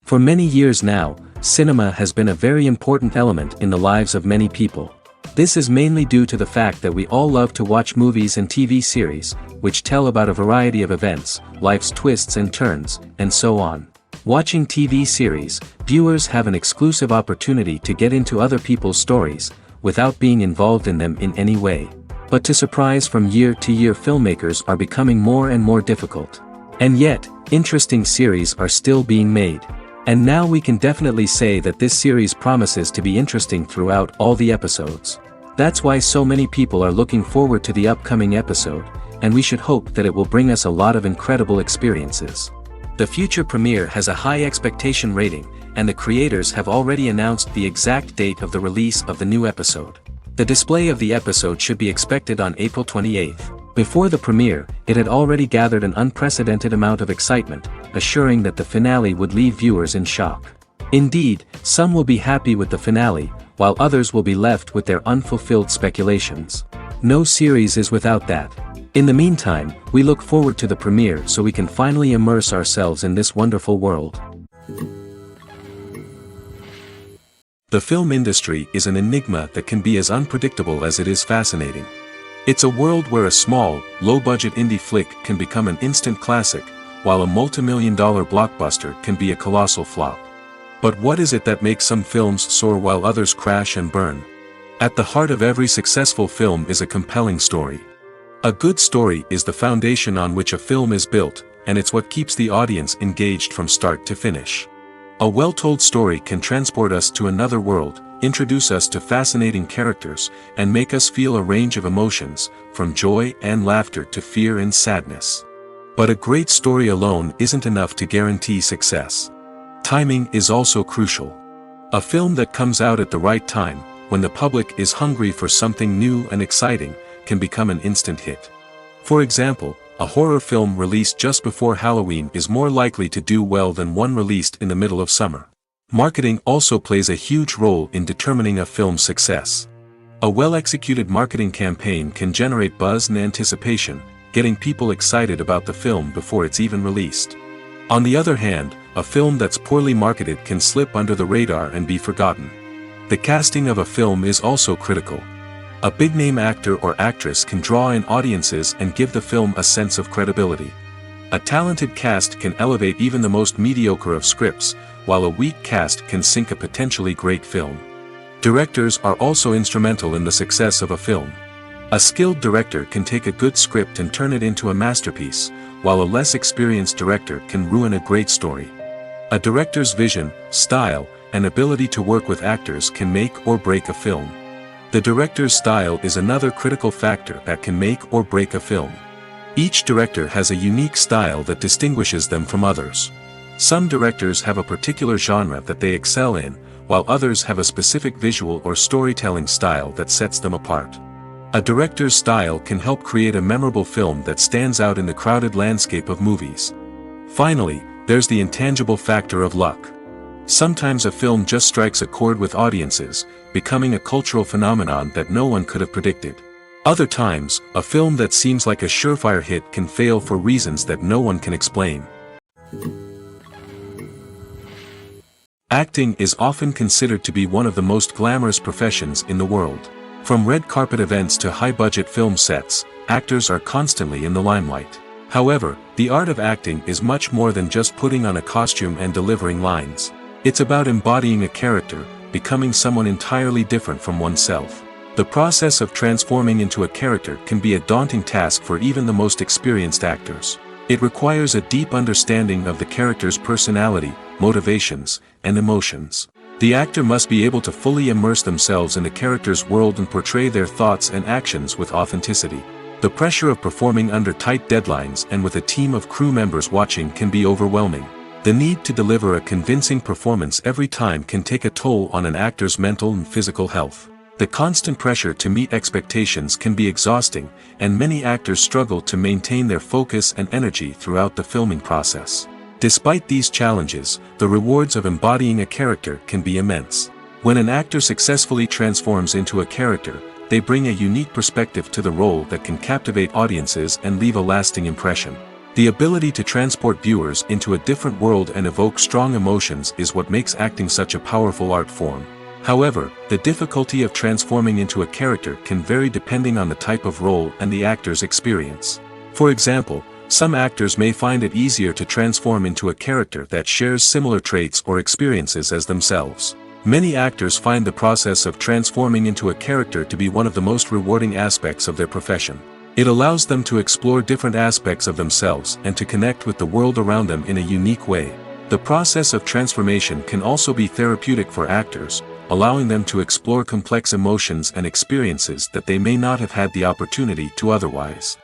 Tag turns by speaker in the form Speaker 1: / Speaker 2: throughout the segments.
Speaker 1: For many years now, cinema has been a very important element in the lives of many people. This is mainly due to the fact that we all love to watch movies and TV series, which tell about a variety of events, life's twists and turns, and so on. Watching TV series, viewers have an exclusive opportunity to get into other people's stories, without being involved in them in any way. But to surprise from year to year, filmmakers are becoming more and more difficult. And yet, interesting series are still being made. And now we can definitely say that this series promises to be interesting throughout all the episodes. That's why so many people are looking forward to the upcoming episode, and we should hope that it will bring us a lot of incredible experiences. The future premiere has a high expectation rating, and the creators have already announced the exact date of the release of the new episode. The display of the episode should be expected on April 28th. Before the premiere, it had already gathered an unprecedented amount of excitement, assuring that the finale would leave viewers in shock. Indeed, some will be happy with the finale, while others will be left with their unfulfilled speculations. No series is without that. In the meantime, we look forward to the premiere so we can finally immerse ourselves in this wonderful world. The film industry is an enigma that can be as unpredictable as it is fascinating. It's a world where a small, low-budget indie flick can become an instant classic, while a multi-million-dollar blockbuster can be a colossal flop. But what is it that makes some films soar while others crash and burn? At the heart of every successful film is a compelling story. A good story is the foundation on which a film is built, and it's what keeps the audience engaged from start to finish. A well-told story can transport us to another world, introduce us to fascinating characters, and make us feel a range of emotions, from joy and laughter to fear and sadness. But a great story alone isn't enough to guarantee success. Timing is also crucial. A film that comes out at the right time, when the public is hungry for something new and exciting, can become an instant hit. For example, a horror film released just before Halloween is more likely to do well than one released in the middle of summer. Marketing also plays a huge role in determining a film's success. A well-executed marketing campaign can generate buzz and anticipation, getting people excited about the film before it's even released. On the other hand, a film that's poorly marketed can slip under the radar and be forgotten. The casting of a film is also critical. A big-name actor or actress can draw in audiences and give the film a sense of credibility. A talented cast can elevate even the most mediocre of scripts, while a weak cast can sink a potentially great film. Directors are also instrumental in the success of a film. A skilled director can take a good script and turn it into a masterpiece, while a less experienced director can ruin a great story. A director's vision, style, and ability to work with actors can make or break a film. The director's style is another critical factor that can make or break a film. Each director has a unique style that distinguishes them from others. Some directors have a particular genre that they excel in, while others have a specific visual or storytelling style that sets them apart. A director's style can help create a memorable film that stands out in the crowded landscape of movies. Finally, there's the intangible factor of luck. Sometimes a film just strikes a chord with audiences, becoming a cultural phenomenon that no one could have predicted. Other times, a film that seems like a surefire hit can fail for reasons that no one can explain. Acting is often considered to be one of the most glamorous professions in the world. From red carpet events to high-budget film sets, actors are constantly in the limelight. However, the art of acting is much more than just putting on a costume and delivering lines. It's about embodying a character, becoming someone entirely different from oneself. The process of transforming into a character can be a daunting task for even the most experienced actors. It requires a deep understanding of the character's personality, motivations, and emotions. The actor must be able to fully immerse themselves in the character's world and portray their thoughts and actions with authenticity. The pressure of performing under tight deadlines and with a team of crew members watching can be overwhelming. The need to deliver a convincing performance every time can take a toll on an actor's mental and physical health. The constant pressure to meet expectations can be exhausting, and many actors struggle to maintain their focus and energy throughout the filming process. Despite these challenges, the rewards of embodying a character can be immense. When an actor successfully transforms into a character, they bring a unique perspective to the role that can captivate audiences and leave a lasting impression. The ability to transport viewers into a different world and evoke strong emotions is what makes acting such a powerful art form. However, the difficulty of transforming into a character can vary depending on the type of role and the actor's experience. For example, some actors may find it easier to transform into a character that shares similar traits or experiences as themselves. Many actors find the process of transforming into a character to be one of the most rewarding aspects of their profession. It allows them to explore different aspects of themselves and to connect with the world around them in a unique way. The process of transformation can also be therapeutic for actors, allowing them to explore complex emotions and experiences that they may not have had the opportunity to otherwise.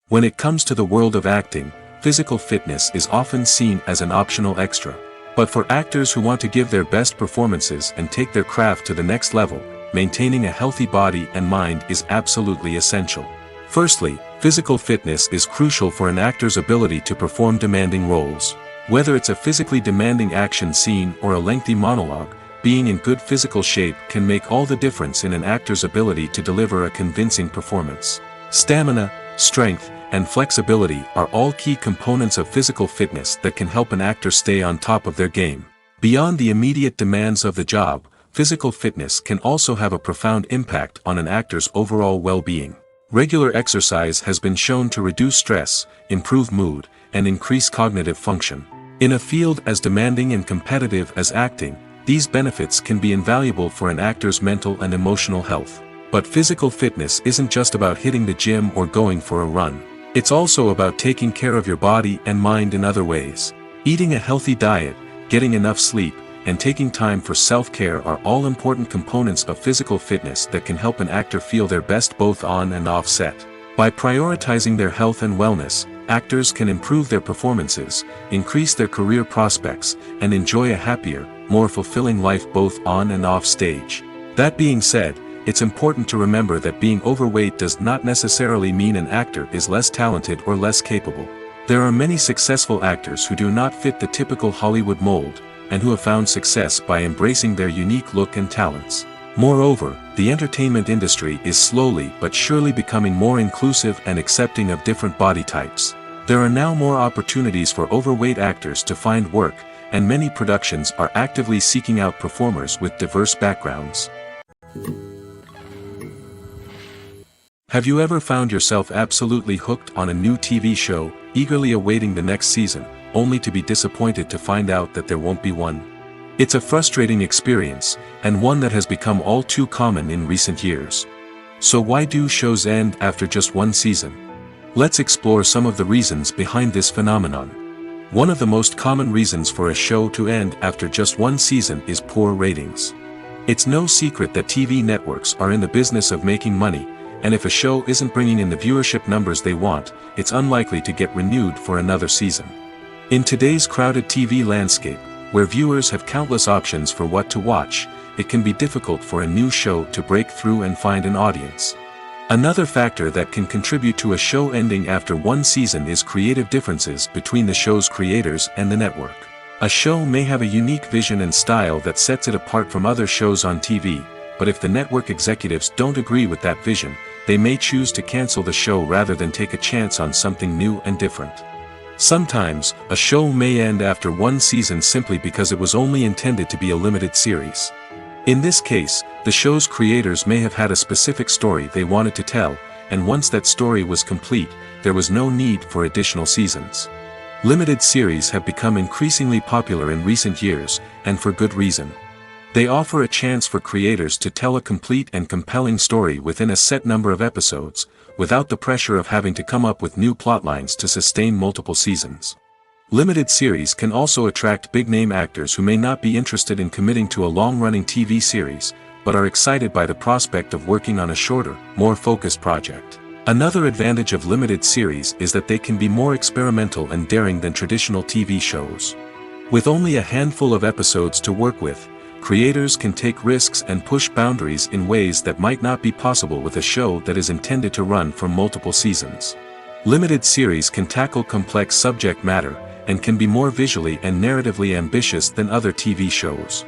Speaker 1: When it comes to the world of acting, physical fitness is often seen as an optional extra. But for actors who want to give their best performances and take their craft to the next level, maintaining a healthy body and mind is absolutely essential. Firstly, physical fitness is crucial for an actor's ability to perform demanding roles. Whether it's a physically demanding action scene or a lengthy monologue, being in good physical shape can make all the difference in an actor's ability to deliver a convincing performance. Stamina, strength, and flexibility are all key components of physical fitness that can help an actor stay on top of their game. Beyond the immediate demands of the job, physical fitness can also have a profound impact on an actor's overall well-being. Regular exercise has been shown to reduce stress, improve mood, and increase cognitive function. In a field as demanding and competitive as acting, these benefits can be invaluable for an actor's mental and emotional health. But physical fitness isn't just about hitting the gym or going for a run. It's also about taking care of your body and mind in other ways. Eating a healthy diet, getting enough sleep, and taking time for self-care are all important components of physical fitness that can help an actor feel their best both on and off set. By prioritizing their health and wellness, actors can improve their performances, increase their career prospects, and enjoy a happier, more fulfilling life both on and off stage. That being said, it's important to remember that being overweight does not necessarily mean an actor is less talented or less capable. There are many successful actors who do not fit the typical Hollywood mold, and who have found success by embracing their unique look and talents. Moreover, the entertainment industry is slowly but surely becoming more inclusive and accepting of different body types. There are now more opportunities for overweight actors to find work, and many productions are actively seeking out performers with diverse backgrounds. Have you ever found yourself absolutely hooked on a new TV show, eagerly awaiting the next season, only to be disappointed to find out that there won't be one? It's a frustrating experience, and one that has become all too common in recent years. So why do shows end after just one season? Let's explore some of the reasons behind this phenomenon. One of the most common reasons for a show to end after just one season is poor ratings. It's no secret that TV networks are in the business of making money, and if a show isn't bringing in the viewership numbers they want, it's unlikely to get renewed for another season. In today's crowded TV landscape, where viewers have countless options for what to watch, it can be difficult for a new show to break through and find an audience. Another factor that can contribute to a show ending after one season is creative differences between the show's creators and the network. A show may have a unique vision and style that sets it apart from other shows on TV, but if the network executives don't agree with that vision, they may choose to cancel the show rather than take a chance on something new and different. Sometimes, a show may end after one season simply because it was only intended to be a limited series. In this case, the show's creators may have had a specific story they wanted to tell, and once that story was complete, there was no need for additional seasons. Limited series have become increasingly popular in recent years, and for good reason. They offer a chance for creators to tell a complete and compelling story within a set number of episodes, without the pressure of having to come up with new plotlines to sustain multiple seasons. Limited series can also attract big-name actors who may not be interested in committing to a long-running TV series, but are excited by the prospect of working on a shorter, more focused project. Another advantage of limited series is that they can be more experimental and daring than traditional TV shows. With only a handful of episodes to work with, creators can take risks and push boundaries in ways that might not be possible with a show that is intended to run for multiple seasons. Limited series can tackle complex subject matter, and can be more visually and narratively ambitious than other TV shows.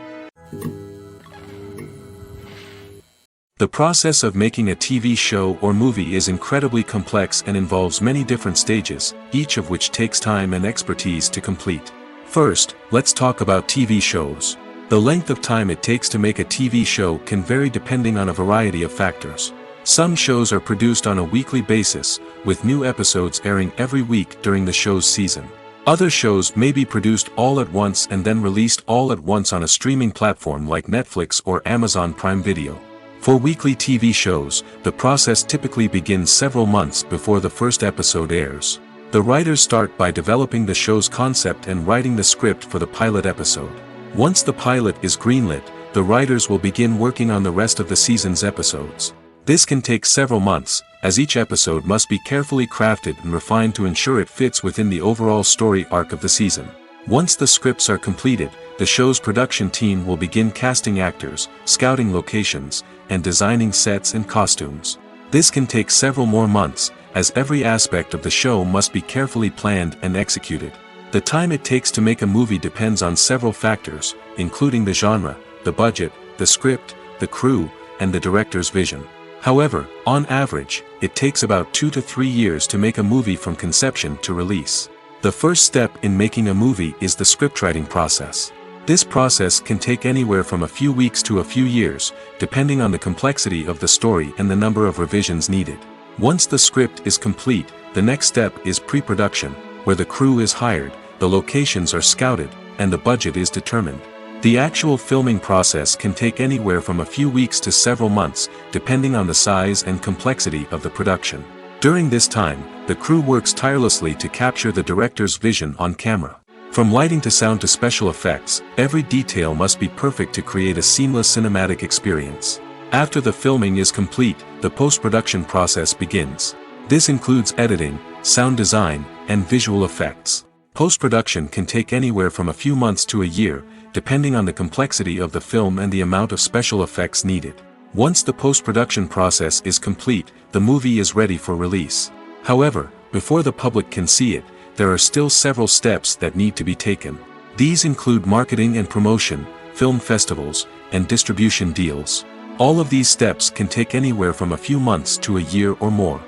Speaker 1: The process of making a TV show or movie is incredibly complex and involves many different stages, each of which takes time and expertise to complete. First, let's talk about TV shows. The length of time it takes to make a TV show can vary depending on a variety of factors. Some shows are produced on a weekly basis, with new episodes airing every week during the show's season. Other shows may be produced all at once and then released all at once on a streaming platform like Netflix or Amazon Prime Video. For weekly TV shows, the process typically begins several months before the first episode airs. The writers start by developing the show's concept and writing the script for the pilot episode. Once the pilot is greenlit, the writers will begin working on the rest of the season's episodes. This can take several months, as each episode must be carefully crafted and refined to ensure it fits within the overall story arc of the season. Once the scripts are completed, the show's production team will begin casting actors, scouting locations, and designing sets and costumes. This can take several more months, as every aspect of the show must be carefully planned and executed. The time it takes to make a movie depends on several factors, including the genre, the budget, the script, the crew, and the director's vision. However, on average, it takes about 2 to 3 years to make a movie from conception to release. The first step in making a movie is the scriptwriting process. This process can take anywhere from a few weeks to a few years, depending on the complexity of the story and the number of revisions needed. Once the script is complete, the next step is pre-production, where the crew is hired, the locations are scouted, and the budget is determined. The actual filming process can take anywhere from a few weeks to several months, depending on the size and complexity of the production. During this time, the crew works tirelessly to capture the director's vision on camera. From lighting to sound to special effects, every detail must be perfect to create a seamless cinematic experience. After the filming is complete, the post-production process begins. This includes editing, sound design, and visual effects. Post-production can take anywhere from a few months to a year, depending on the complexity of the film and the amount of special effects needed. Once the post-production process is complete, the movie is ready for release. However, before the public can see it, there are still several steps that need to be taken. These include marketing and promotion, film festivals, and distribution deals. All of these steps can take anywhere from a few months to a year or more.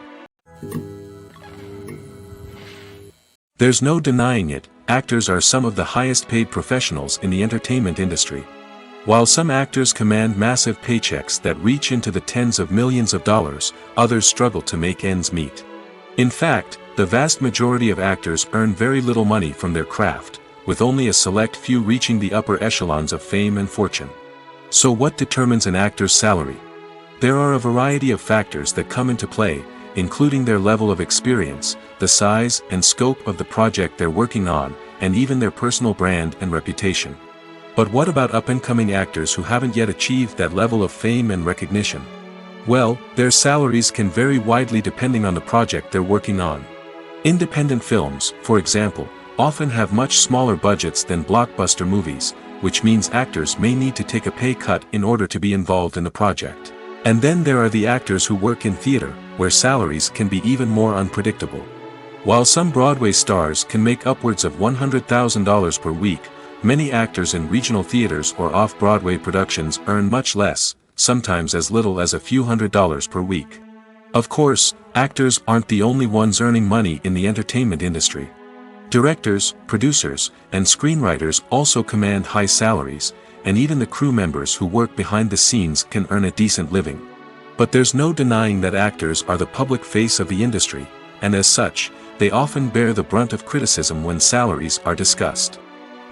Speaker 1: There's no denying it, actors are some of the highest paid professionals in the entertainment industry. While some actors command massive paychecks that reach into the tens of millions of dollars, others struggle to make ends meet. In fact, the vast majority of actors earn very little money from their craft, with only a select few reaching the upper echelons of fame and fortune. So what determines an actor's salary? There are a variety of factors that come into play, including their level of experience, the size and scope of the project they're working on, and even their personal brand and reputation. But what about up-and-coming actors who haven't yet achieved that level of fame and recognition? Well, their salaries can vary widely depending on the project they're working on. Independent films, for example, often have much smaller budgets than blockbuster movies, which means actors may need to take a pay cut in order to be involved in the project. And then there are the actors who work in theater, where salaries can be even more unpredictable. While some Broadway stars can make upwards of $100,000 per week, many actors in regional theaters or off-Broadway productions earn much less, sometimes as little as a few $100s per week. Of course, actors aren't the only ones earning money in the entertainment industry. Directors, producers, and screenwriters also command high salaries, and even the crew members who work behind the scenes can earn a decent living. But there's no denying that actors are the public face of the industry, and as such, they often bear the brunt of criticism when salaries are discussed.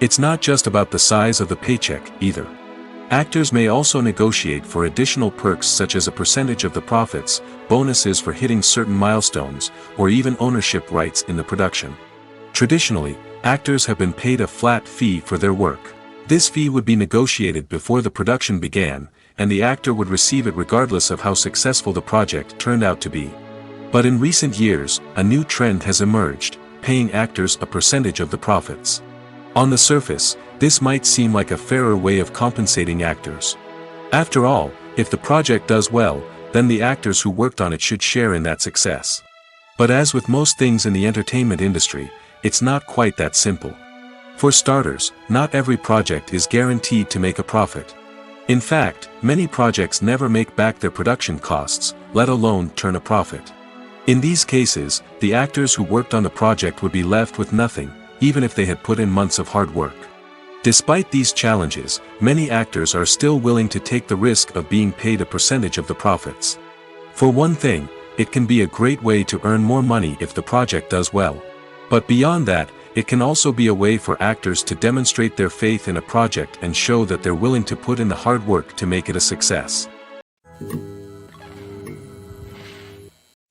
Speaker 1: It's not just about the size of the paycheck, either. Actors may also negotiate for additional perks such as a percentage of the profits, bonuses for hitting certain milestones, or even ownership rights in the production. Traditionally, actors have been paid a flat fee for their work. This fee would be negotiated before the production began, and the actor would receive it regardless of how successful the project turned out to be. But in recent years, a new trend has emerged, paying actors a percentage of the profits. On the surface, this might seem like a fairer way of compensating actors. After all, if the project does well, then the actors who worked on it should share in that success. But as with most things in the entertainment industry, it's not quite that simple. For starters, not every project is guaranteed to make a profit. In fact, many projects never make back their production costs, let alone turn a profit. In these cases, the actors who worked on the project would be left with nothing, even if they had put in months of hard work. Despite these challenges, many actors are still willing to take the risk of being paid a percentage of the profits. For one thing, it can be a great way to earn more money if the project does well. But beyond that, it can also be a way for actors to demonstrate their faith in a project and show that they're willing to put in the hard work to make it a success.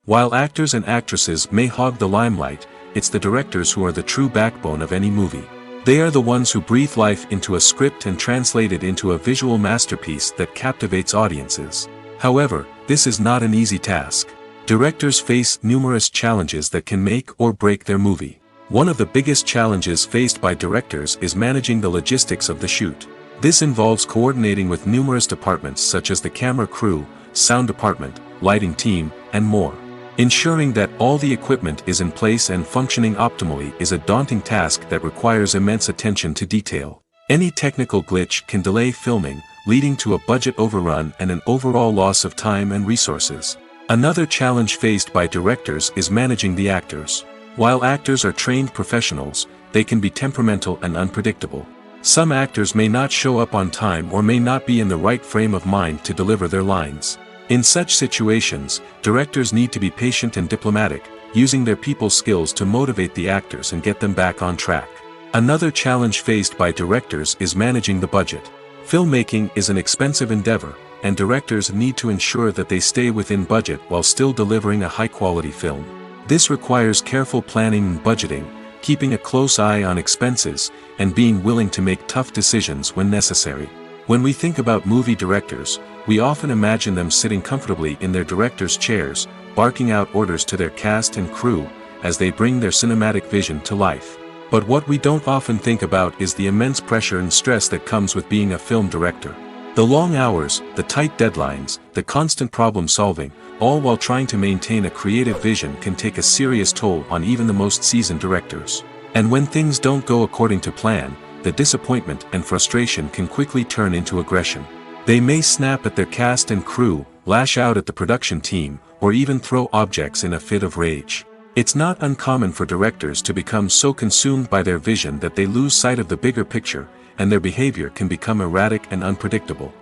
Speaker 1: While actors and actresses may hog the limelight, it's the directors who are the true backbone of any movie. They are the ones who breathe life into a script and translate it into a visual masterpiece that captivates audiences. However, this is not an easy task. Directors face numerous challenges that can make or break their movie. One of the biggest challenges faced by directors is managing the logistics of the shoot. This involves coordinating with numerous departments such as the camera crew, sound department, lighting team, and more. Ensuring that all the equipment is in place and functioning optimally is a daunting task that requires immense attention to detail. Any technical glitch can delay filming, leading to a budget overrun and an overall loss of time and resources. Another challenge faced by directors is managing the actors. While actors are trained professionals, they can be temperamental and unpredictable. Some actors may not show up on time or may not be in the right frame of mind to deliver their lines. In such situations, directors need to be patient and diplomatic, using their people skills to motivate the actors and get them back on track. Another challenge faced by directors is managing the budget. Filmmaking is an expensive endeavor, and directors need to ensure that they stay within budget while still delivering a high-quality film. This requires careful planning and budgeting, keeping a close eye on expenses, and being willing to make tough decisions when necessary. When we think about movie directors, we often imagine them sitting comfortably in their director's chairs, barking out orders to their cast and crew, as they bring their cinematic vision to life. But what we don't often think about is the immense pressure and stress that comes with being a film director. The long hours, the tight deadlines, the constant problem solving, all while trying to maintain a creative vision can take a serious toll on even the most seasoned directors. And when things don't go according to plan, the disappointment and frustration can quickly turn into aggression. They may snap at their cast and crew, lash out at the production team, or even throw objects in a fit of rage. It's not uncommon for directors to become so consumed by their vision that they lose sight of the bigger picture, and their behavior can become erratic and unpredictable.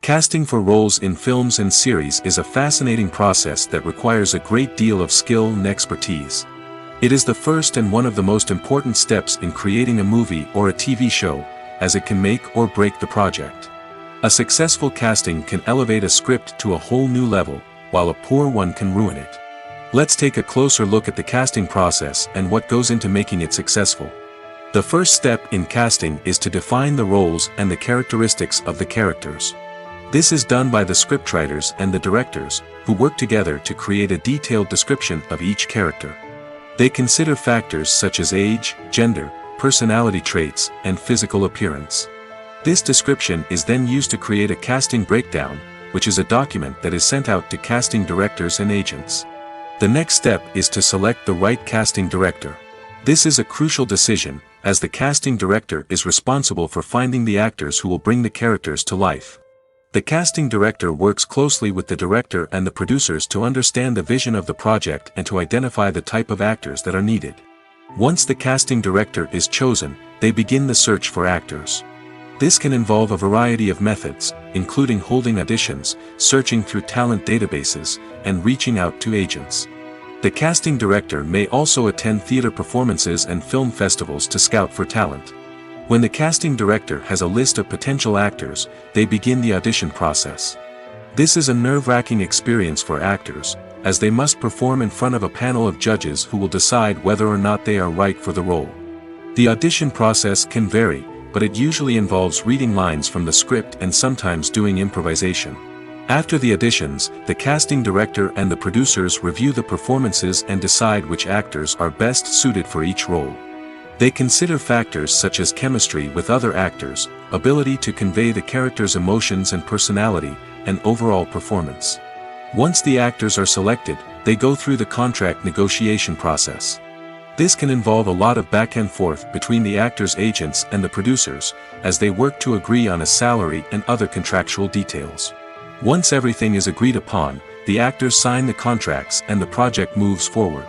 Speaker 1: Casting for roles in films and series is a fascinating process that requires a great deal of skill and expertise. It is the first and one of the most important steps in creating a movie or a TV show, as it can make or break the project. A successful casting can elevate a script to a whole new level, while a poor one can ruin it. Let's take a closer look at the casting process and what goes into making it successful. The first step in casting is to define the roles and the characteristics of the characters. This is done by the scriptwriters and the directors, who work together to create a detailed description of each character. They consider factors such as age, gender, personality traits, and physical appearance. This description is then used to create a casting breakdown, which is a document that is sent out to casting directors and agents. The next step is to select the right casting director. This is a crucial decision, as the casting director is responsible for finding the actors who will bring the characters to life. The casting director works closely with the director and the producers to understand the vision of the project and to identify the type of actors that are needed. Once the casting director is chosen, they begin the search for actors. This can involve a variety of methods, including holding auditions, searching through talent databases, and reaching out to agents. The casting director may also attend theater performances and film festivals to scout for talent. When the casting director has a list of potential actors, they begin the audition process. This is a nerve-wracking experience for actors, as they must perform in front of a panel of judges who will decide whether or not they are right for the role. The audition process can vary, but it usually involves reading lines from the script and sometimes doing improvisation. After the auditions, the casting director and the producers review the performances and decide which actors are best suited for each role. They consider factors such as chemistry with other actors, ability to convey the character's emotions and personality, and overall performance. Once the actors are selected, they go through the contract negotiation process. This can involve a lot of back and forth between the actors' agents and the producers, as they work to agree on a salary and other contractual details. Once everything is agreed upon, the actors sign the contracts and the project moves forward.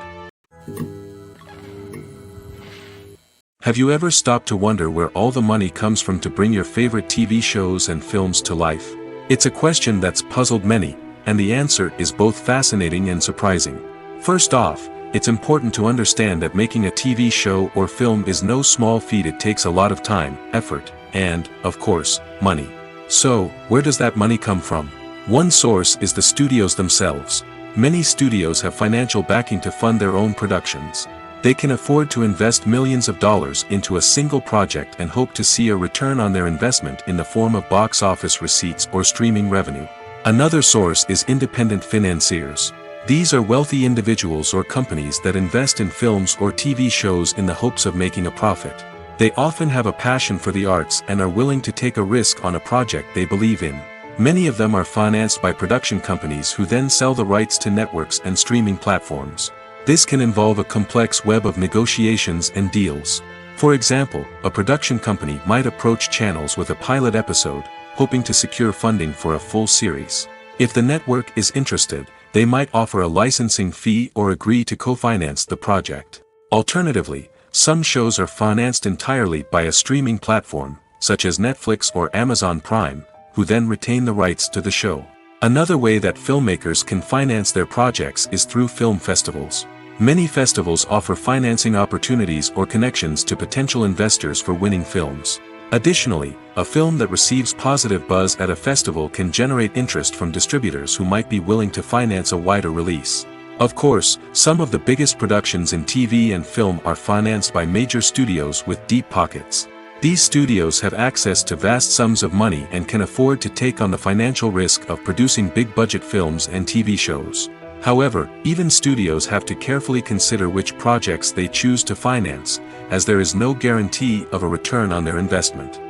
Speaker 1: Have you ever stopped to wonder where all the money comes from to bring your favorite TV shows and films to life? It's a question that's puzzled many, and the answer is both fascinating and surprising. First off, it's important to understand that making a TV show or film is no small feat. It takes a lot of time, effort, and, of course, money. So, where does that money come from? One source is the studios themselves. Many studios have financial backing to fund their own productions. They can afford to invest millions of dollars into a single project and hope to see a return on their investment in the form of box office receipts or streaming revenue. Another source is independent financiers. These are wealthy individuals or companies that invest in films or TV shows in the hopes of making a profit. They often have a passion for the arts and are willing to take a risk on a project they believe in. Many of them are financed by production companies who then sell the rights to networks and streaming platforms. This can involve a complex web of negotiations and deals. For example, a production company might approach channels with a pilot episode, hoping to secure funding for a full series. If the network is interested, they might offer a licensing fee or agree to co-finance the project. Alternatively, some shows are financed entirely by a streaming platform, such as Netflix or Amazon Prime, who then retain the rights to the show. Another way that filmmakers can finance their projects is through film festivals. Many festivals offer financing opportunities or connections to potential investors for winning films. Additionally, a film that receives positive buzz at a festival can generate interest from distributors who might be willing to finance a wider release. Of course, some of the biggest productions in TV and film are financed by major studios with deep pockets. These studios have access to vast sums of money and can afford to take on the financial risk of producing big-budget films and TV shows. However, even studios have to carefully consider which projects they choose to finance, as there is no guarantee of a return on their investment.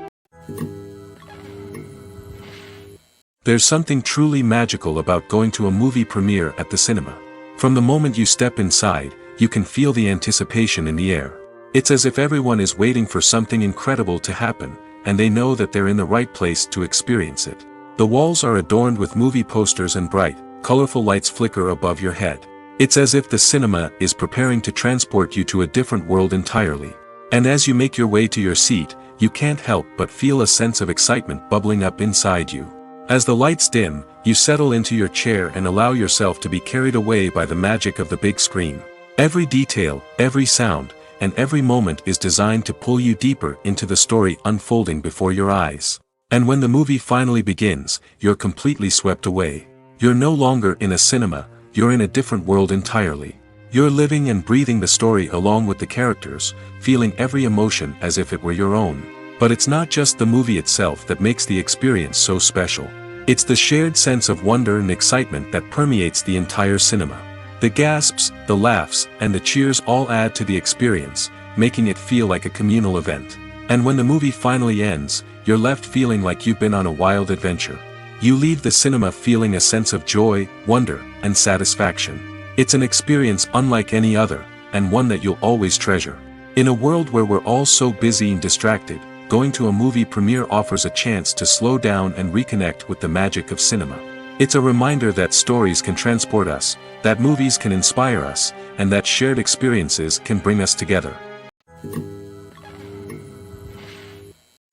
Speaker 1: There's something truly magical about going to a movie premiere at the cinema. From the moment you step inside, you can feel the anticipation in the air. It's as if everyone is waiting for something incredible to happen, and they know that they're in the right place to experience it. The walls are adorned with movie posters and bright, colorful lights flicker above your head. It's as if the cinema is preparing to transport you to a different world entirely. And as you make your way to your seat, you can't help but feel a sense of excitement bubbling up inside you. As the lights dim, you settle into your chair and allow yourself to be carried away by the magic of the big screen. Every detail, every sound, and every moment is designed to pull you deeper into the story unfolding before your eyes. And when the movie finally begins, you're completely swept away. You're no longer in a cinema, you're in a different world entirely. You're living and breathing the story along with the characters, feeling every emotion as if it were your own. But it's not just the movie itself that makes the experience so special. It's the shared sense of wonder and excitement that permeates the entire cinema. The gasps, the laughs, and the cheers all add to the experience, making it feel like a communal event. And when the movie finally ends, you're left feeling like you've been on a wild adventure. You leave the cinema feeling a sense of joy, wonder, and satisfaction. It's an experience unlike any other, and one that you'll always treasure. In a world where we're all so busy and distracted, going to a movie premiere offers a chance to slow down and reconnect with the magic of cinema. It's a reminder that stories can transport us, that movies can inspire us, and that shared experiences can bring us together.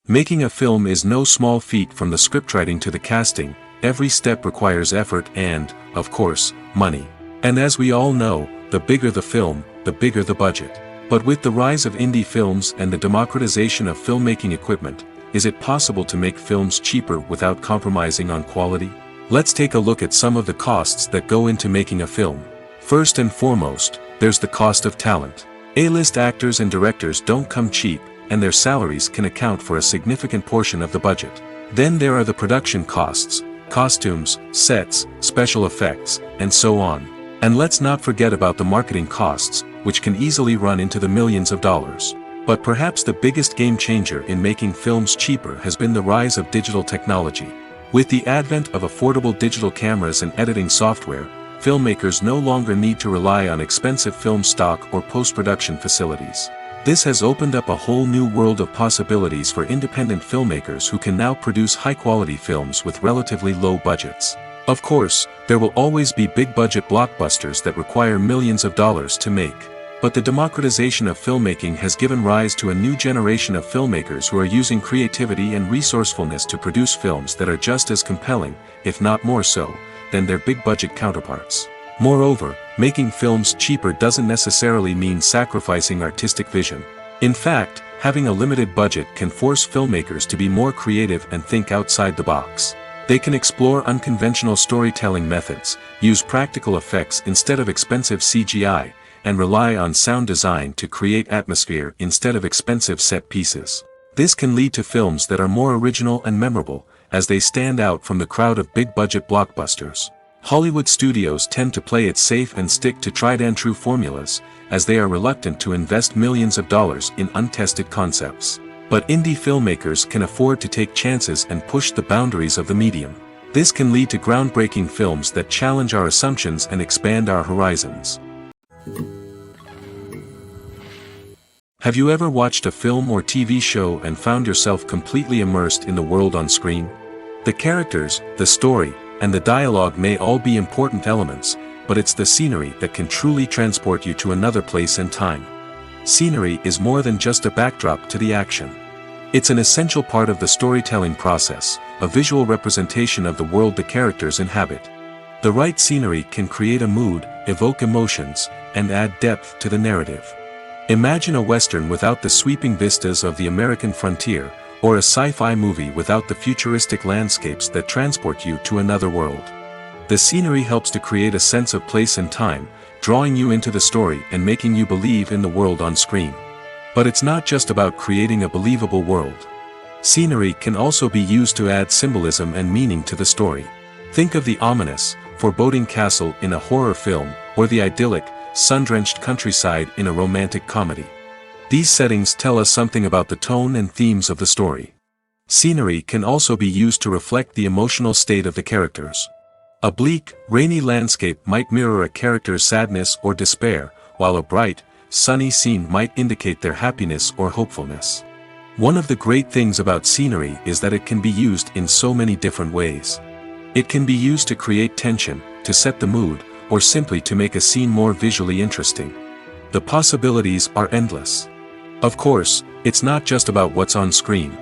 Speaker 1: Making a film is no small feat. From the scriptwriting to the casting, every step requires effort and, of course, money. And as we all know, the bigger the film, the bigger the budget. But with the rise of indie films and the democratization of filmmaking equipment, is it possible to make films cheaper without compromising on quality? Let's take a look at some of the costs that go into making a film. First and foremost, there's the cost of talent. A-list actors and directors don't come cheap, and their salaries can account for a significant portion of the budget. Then there are the production costs, costumes, sets, special effects, and so on. And let's not forget about the marketing costs, which can easily run into the millions of dollars. But perhaps the biggest game changer in making films cheaper has been the rise of digital technology. With the advent of affordable digital cameras and editing software, filmmakers no longer need to rely on expensive film stock or post-production facilities. This has opened up a whole new world of possibilities for independent filmmakers who can now produce high-quality films with relatively low budgets. Of course, there will always be big-budget blockbusters that require millions of dollars to make. But the democratization of filmmaking has given rise to a new generation of filmmakers who are using creativity and resourcefulness to produce films that are just as compelling, if not more so, than their big-budget counterparts. Moreover, making films cheaper doesn't necessarily mean sacrificing artistic vision. In fact, having a limited budget can force filmmakers to be more creative and think outside the box. They can explore unconventional storytelling methods, use practical effects instead of expensive CGI, and rely on sound design to create atmosphere instead of expensive set pieces. This can lead to films that are more original and memorable, as they stand out from the crowd of big-budget blockbusters. Hollywood studios tend to play it safe and stick to tried-and-true formulas, as they are reluctant to invest millions of dollars in untested concepts. But indie filmmakers can afford to take chances and push the boundaries of the medium. This can lead to groundbreaking films that challenge our assumptions and expand our horizons. Have you ever watched a film or TV show and found yourself completely immersed in the world on screen? The characters, the story, and the dialogue may all be important elements, but it's the scenery that can truly transport you to another place and time. Scenery is more than just a backdrop to the action. It's an essential part of the storytelling process, a visual representation of the world the characters inhabit. The right scenery can create a mood, evoke emotions, and add depth to the narrative. Imagine a Western without the sweeping vistas of the American frontier, or a sci-fi movie without the futuristic landscapes that transport you to another world. The scenery helps to create a sense of place and time, drawing you into the story and making you believe in the world on screen. But it's not just about creating a believable world. Scenery can also be used to add symbolism and meaning to the story. Think of the ominous, foreboding castle in a horror film, or the idyllic, sun-drenched countryside in a romantic comedy. These settings tell us something about the tone and themes of the story. Scenery can also be used to reflect the emotional state of the characters. A bleak, rainy landscape might mirror a character's sadness or despair, while a bright, sunny scene might indicate their happiness or hopefulness. One of the great things about scenery is that it can be used in so many different ways. It can be used to create tension, to set the mood, or simply to make a scene more visually interesting. The possibilities are endless. Of course, it's not just about what's on screen.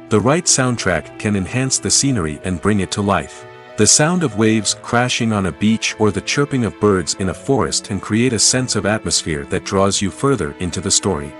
Speaker 1: The right soundtrack can enhance the scenery and bring it to life. The sound of waves crashing on a beach or the chirping of birds in a forest can create a sense of atmosphere that draws you further into the story.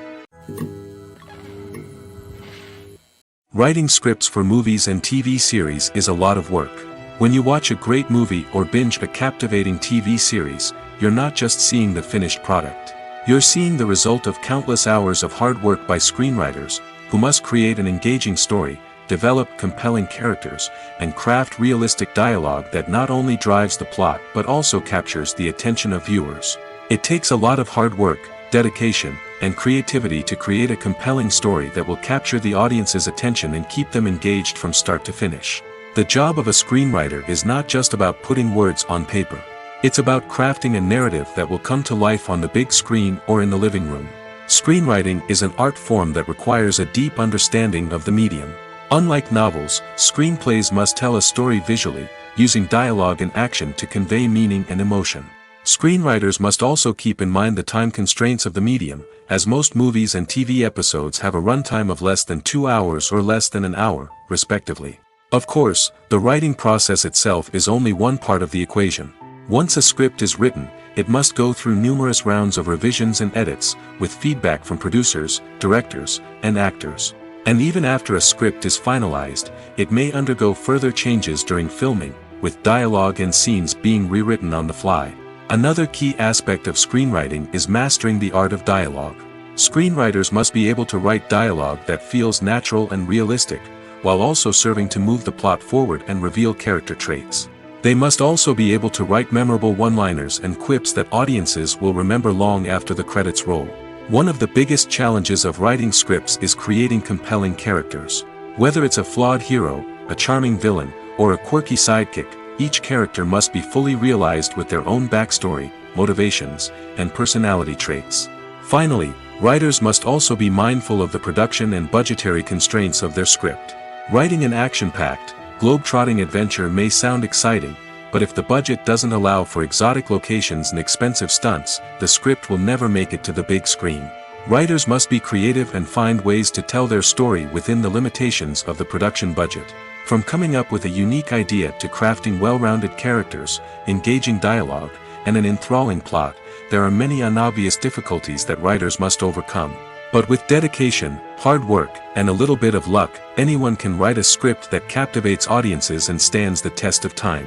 Speaker 1: Writing scripts for movies and TV series is a lot of work. When you watch a great movie or binge a captivating TV series, you're not just seeing the finished product. You're seeing the result of countless hours of hard work by screenwriters, who must create an engaging story, develop compelling characters, and craft realistic dialogue that not only drives the plot but also captures the attention of viewers. It takes a lot of hard work, dedication, and creativity to create a compelling story that will capture the audience's attention and keep them engaged from start to finish. The job of a screenwriter is not just about putting words on paper. It's about crafting a narrative that will come to life on the big screen or in the living room. Screenwriting is an art form that requires a deep understanding of the medium. Unlike novels, screenplays must tell a story visually, using dialogue and action to convey meaning and emotion. Screenwriters must also keep in mind the time constraints of the medium, as most movies and TV episodes have a runtime of less than 2 hours or less than an hour, respectively. Of course, the writing process itself is only one part of the equation. Once a script is written, it must go through numerous rounds of revisions and edits, with feedback from producers, directors, and actors. And even after a script is finalized, it may undergo further changes during filming, with dialogue and scenes being rewritten on the fly. Another key aspect of screenwriting is mastering the art of dialogue. Screenwriters must be able to write dialogue that feels natural and realistic, while also serving to move the plot forward and reveal character traits. They must also be able to write memorable one-liners and quips that audiences will remember long after the credits roll. One of the biggest challenges of writing scripts is creating compelling characters. Whether it's a flawed hero, a charming villain, or a quirky sidekick, each character must be fully realized with their own backstory, motivations, and personality traits. Finally, writers must also be mindful of the production and budgetary constraints of their script. Writing an action-packed, globe-trotting adventure may sound exciting, but if the budget doesn't allow for exotic locations and expensive stunts, the script will never make it to the big screen. Writers must be creative and find ways to tell their story within the limitations of the production budget. From coming up with a unique idea to crafting well-rounded characters, engaging dialogue, and an enthralling plot, there are many unobvious difficulties that writers must overcome. But with dedication, hard work, and a little bit of luck, anyone can write a script that captivates audiences and stands the test of time.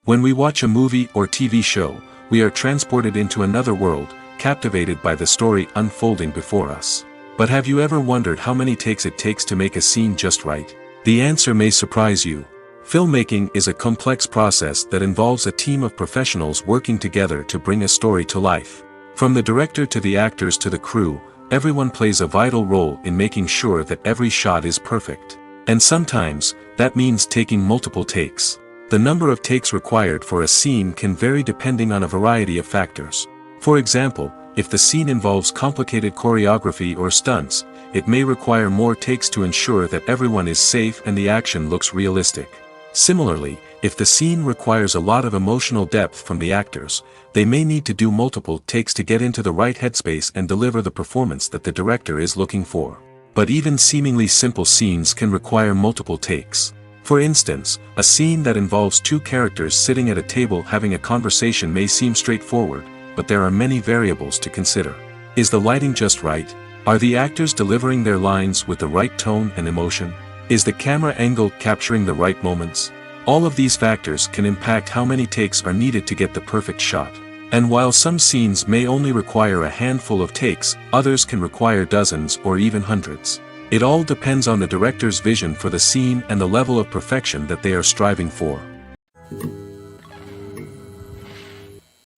Speaker 1: When we watch a movie or TV show, we are transported into another world, captivated by the story unfolding before us. But have you ever wondered how many takes it takes to make a scene just right? The answer may surprise you. Filmmaking is a complex process that involves a team of professionals working together to bring a story to life. From the director to the actors to the crew, everyone plays a vital role in making sure that every shot is perfect. And sometimes, that means taking multiple takes. The number of takes required for a scene can vary depending on a variety of factors. For example, if the scene involves complicated choreography or stunts, it may require more takes to ensure that everyone is safe and the action looks realistic. Similarly, if the scene requires a lot of emotional depth from the actors, they may need to do multiple takes to get into the right headspace and deliver the performance that the director is looking for. But even seemingly simple scenes can require multiple takes. For instance, a scene that involves two characters sitting at a table having a conversation may seem straightforward, but there are many variables to consider. Is the lighting just right? Are the actors delivering their lines with the right tone and emotion? Is the camera angle capturing the right moments? All of these factors can impact how many takes are needed to get the perfect shot. And while some scenes may only require a handful of takes, others can require dozens or even hundreds. It all depends on the director's vision for the scene and the level of perfection that they are striving for.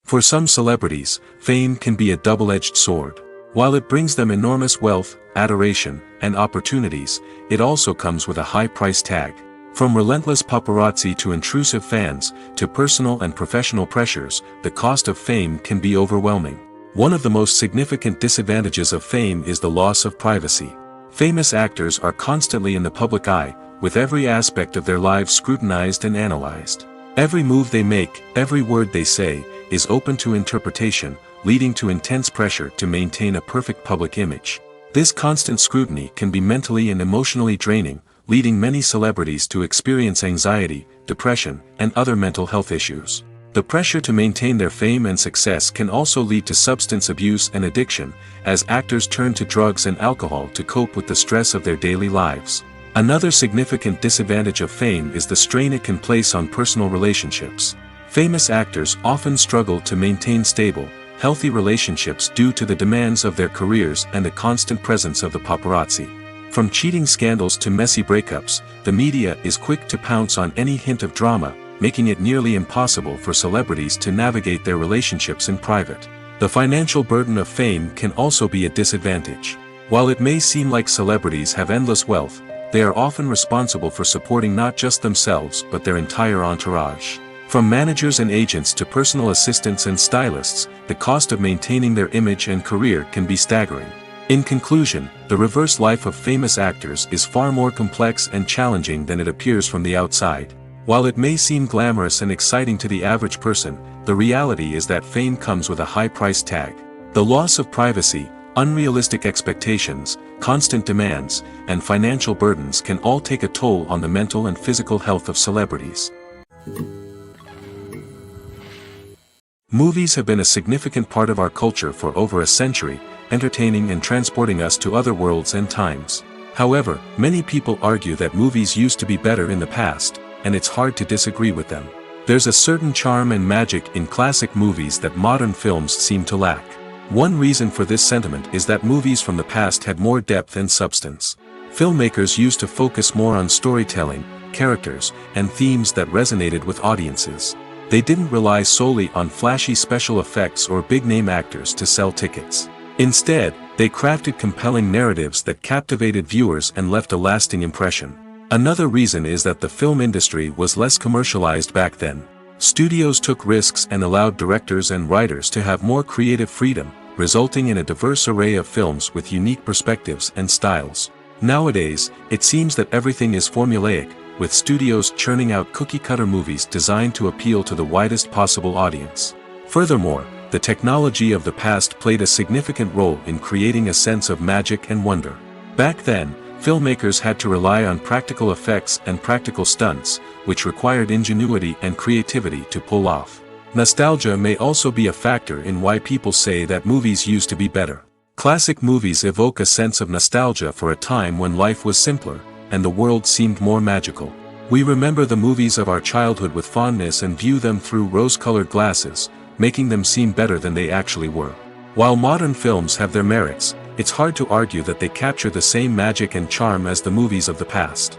Speaker 1: For some celebrities, fame can be a double-edged sword. While it brings them enormous wealth, adoration, and opportunities, it also comes with a high price tag. From relentless paparazzi to intrusive fans, to personal and professional pressures, the cost of fame can be overwhelming. One of the most significant disadvantages of fame is the loss of privacy. Famous actors are constantly in the public eye, with every aspect of their lives scrutinized and analyzed. Every move they make, every word they say, is open to interpretation, leading to intense pressure to maintain a perfect public image. This constant scrutiny can be mentally and emotionally draining, leading many celebrities to experience anxiety, depression, and other mental health issues. The pressure to maintain their fame and success can also lead to substance abuse and addiction, as actors turn to drugs and alcohol to cope with the stress of their daily lives. Another significant disadvantage of fame is the strain it can place on personal relationships. Famous actors often struggle to maintain stable, healthy relationships due to the demands of their careers and the constant presence of the paparazzi. From cheating scandals to messy breakups, the media is quick to pounce on any hint of drama, making it nearly impossible for celebrities to navigate their relationships in private. The financial burden of fame can also be a disadvantage. While it may seem like celebrities have endless wealth, they are often responsible for supporting not just themselves but their entire entourage. From managers and agents to personal assistants and stylists, the cost of maintaining their image and career can be staggering. In conclusion, the reverse life of famous actors is far more complex and challenging than it appears from the outside. While it may seem glamorous and exciting to the average person, the reality is that fame comes with a high price tag. The loss of privacy, unrealistic expectations, constant demands, and financial burdens can all take a toll on the mental and physical health of celebrities. Movies have been a significant part of our culture for over a century, entertaining and transporting us to other worlds and times. However, many people argue that movies used to be better in the past, and it's hard to disagree with them. There's a certain charm and magic in classic movies that modern films seem to lack. One reason for this sentiment is that movies from the past had more depth and substance. Filmmakers used to focus more on storytelling, characters, and themes that resonated with audiences. They didn't rely solely on flashy special effects or big-name actors to sell tickets. Instead, they crafted compelling narratives that captivated viewers and left a lasting impression. Another reason is that the film industry was less commercialized back then. Studios took risks and allowed directors and writers to have more creative freedom, resulting in a diverse array of films with unique perspectives and styles. Nowadays, it seems that everything is formulaic, with studios churning out cookie-cutter movies designed to appeal to the widest possible audience. Furthermore, the technology of the past played a significant role in creating a sense of magic and wonder. Back then, filmmakers had to rely on practical effects and practical stunts, which required ingenuity and creativity to pull off. Nostalgia may also be a factor in why people say that movies used to be better. Classic movies evoke a sense of nostalgia for a time when life was simpler, and the world seemed more magical. We remember the movies of our childhood with fondness and view them through rose-colored glasses, making them seem better than they actually were. While modern films have their merits, it's hard to argue that they capture the same magic and charm as the movies of the past.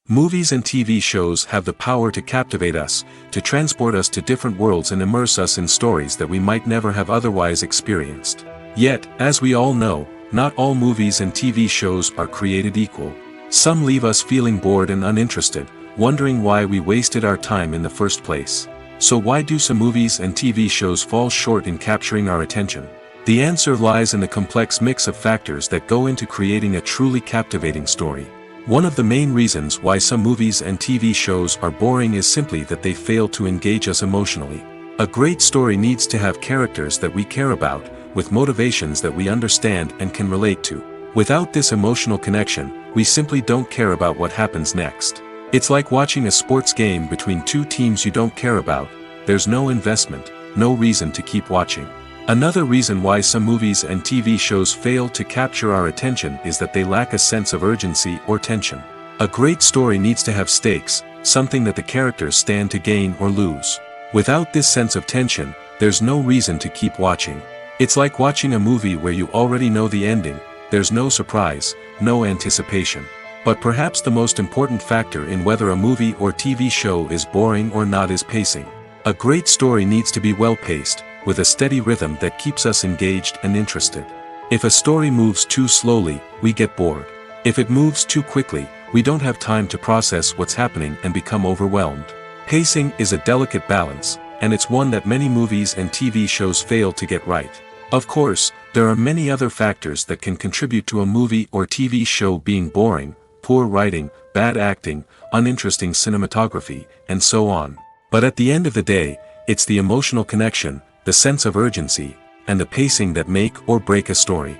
Speaker 1: Movies and TV shows have the power to captivate us, to transport us to different worlds and immerse us in stories that we might never have otherwise experienced. Yet, as we all know, not all movies and TV shows are created equal. Some leave us feeling bored and uninterested, wondering why we wasted our time in the first place. So why do some movies and TV shows fall short in capturing our attention? The answer lies in the complex mix of factors that go into creating a truly captivating story. One of the main reasons why some movies and TV shows are boring is simply that they fail to engage us emotionally. A great story needs to have characters that we care about, with motivations that we understand and can relate to. Without this emotional connection, we simply don't care about what happens next. It's like watching a sports game between two teams you don't care about. There's no investment, no reason to keep watching. Another reason why some movies and TV shows fail to capture our attention is that they lack a sense of urgency or tension. A great story needs to have stakes, something that the characters stand to gain or lose. Without this sense of tension, there's no reason to keep watching. It's like watching a movie where you already know the ending. There's no surprise, no anticipation. But perhaps the most important factor in whether a movie or TV show is boring or not is pacing. A great story needs to be well-paced, with a steady rhythm that keeps us engaged and interested. If a story moves too slowly, we get bored. If it moves too quickly, we don't have time to process what's happening and become overwhelmed. Pacing is a delicate balance, and it's one that many movies and TV shows fail to get right. Of course, there are many other factors that can contribute to a movie or TV show being boring: poor writing, bad acting, uninteresting cinematography, and so on. But at the end of the day, it's the emotional connection, the sense of urgency, and the pacing that make or break a story.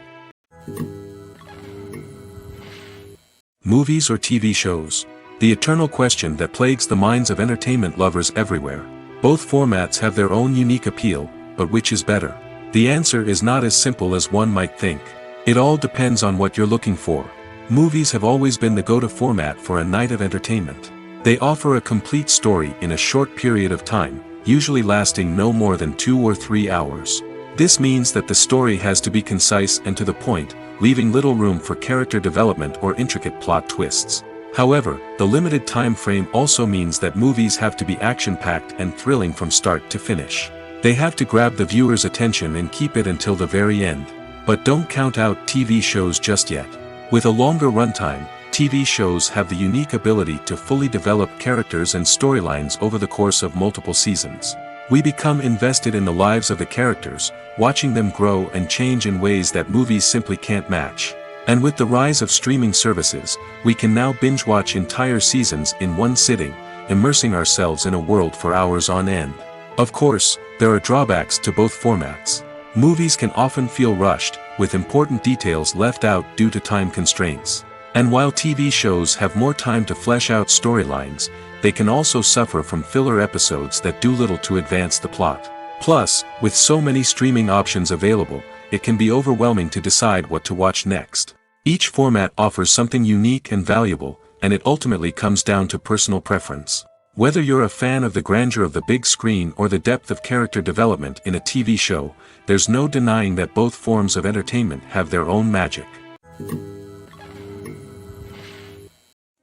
Speaker 1: Movies or TV shows? The eternal question that plagues the minds of entertainment lovers everywhere. Both formats have their own unique appeal, but which is better? The answer is not as simple as one might think. It all depends on what you're looking for. Movies have always been the go-to format for a night of entertainment. They offer a complete story in a short period of time, usually lasting no more than 2 or 3 hours. This means that the story has to be concise and to the point, leaving little room for character development or intricate plot twists. However, the limited time frame also means that movies have to be action-packed and thrilling from start to finish. They have to grab the viewer's attention and keep it until the very end. But don't count out TV shows just yet. With a longer runtime, TV shows have the unique ability to fully develop characters and storylines over the course of multiple seasons. We become invested in the lives of the characters, watching them grow and change in ways that movies simply can't match. And with the rise of streaming services, we can now binge-watch entire seasons in one sitting, immersing ourselves in a world for hours on end. Of course, there are drawbacks to both formats. Movies can often feel rushed, with important details left out due to time constraints. And while TV shows have more time to flesh out storylines, they can also suffer from filler episodes that do little to advance the plot. Plus, with so many streaming options available, it can be overwhelming to decide what to watch next. Each format offers something unique and valuable, and it ultimately comes down to personal preference. Whether you're a fan of the grandeur of the big screen or the depth of character development in a TV show, there's no denying that both forms of entertainment have their own magic.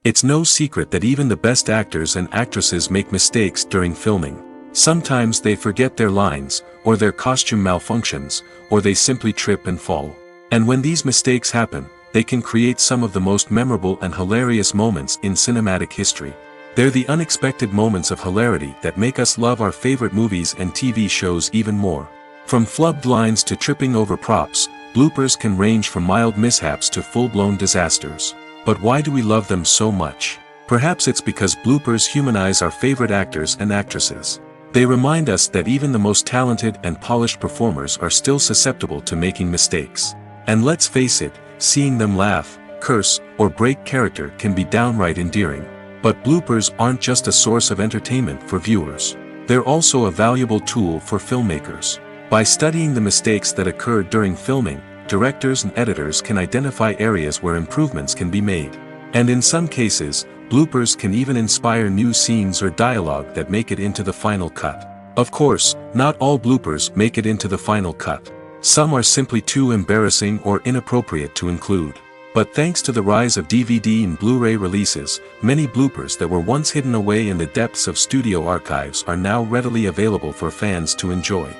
Speaker 1: It's no secret that even the best actors and actresses make mistakes during filming. Sometimes they forget their lines, or their costume malfunctions, or they simply trip and fall. And when these mistakes happen, they can create some of the most memorable and hilarious moments in cinematic history. They're the unexpected moments of hilarity that make us love our favorite movies and TV shows even more. From flubbed lines to tripping over props, bloopers can range from mild mishaps to full-blown disasters. But why do we love them so much? Perhaps it's because bloopers humanize our favorite actors and actresses. They remind us that even the most talented and polished performers are still susceptible to making mistakes. And let's face it, seeing them laugh, curse, or break character can be downright endearing. But bloopers aren't just a source of entertainment for viewers. They're also a valuable tool for filmmakers. By studying the mistakes that occurred during filming, directors and editors can identify areas where improvements can be made. And in some cases, bloopers can even inspire new scenes or dialogue that make it into the final cut. Of course, not all bloopers make it into the final cut. Some are simply too embarrassing or inappropriate to include. But thanks to the rise of DVD and Blu-ray releases, many bloopers that were once hidden away in the depths of studio archives are now readily available for fans to enjoy.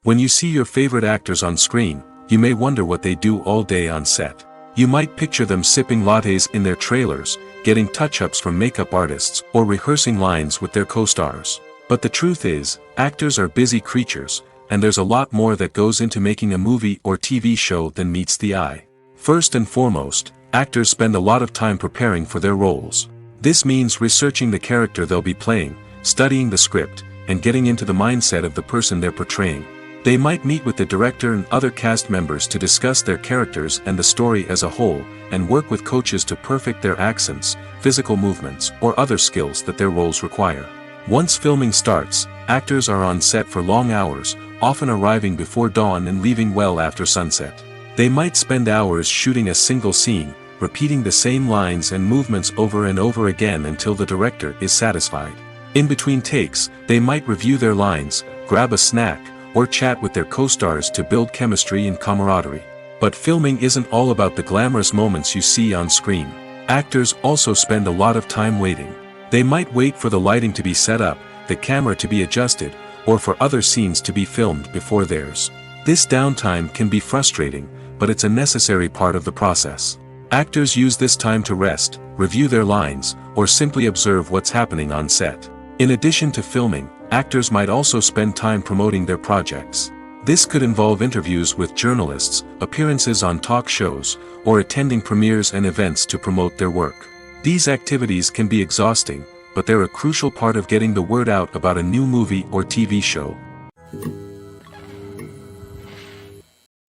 Speaker 1: When you see your favorite actors on screen, you may wonder what they do all day on set. You might picture them sipping lattes in their trailers, getting touch-ups from makeup artists, or rehearsing lines with their co-stars. But the truth is, actors are busy creatures, and there's a lot more that goes into making a movie or TV show than meets the eye. First and foremost, actors spend a lot of time preparing for their roles. This means researching the character they'll be playing, studying the script, and getting into the mindset of the person they're portraying. They might meet with the director and other cast members to discuss their characters and the story as a whole, and work with coaches to perfect their accents, physical movements, or other skills that their roles require. Once filming starts, actors are on set for long hours, often arriving before dawn and leaving well after sunset. They might spend hours shooting a single scene, repeating the same lines and movements over and over again until the director is satisfied. In between takes, they might review their lines, grab a snack, or chat with their co-stars to build chemistry and camaraderie. But filming isn't all about the glamorous moments you see on screen. Actors also spend a lot of time waiting. They might wait for the lighting to be set up, the camera to be adjusted, or for other scenes to be filmed before theirs. This downtime can be frustrating, but it's a necessary part of the process. Actors use this time to rest, review their lines, or simply observe what's happening on set. In addition to filming, actors might also spend time promoting their projects. This could involve interviews with journalists, appearances on talk shows, or attending premieres and events to promote their work. These activities can be exhausting, but they're a crucial part of getting the word out about a new movie or TV show.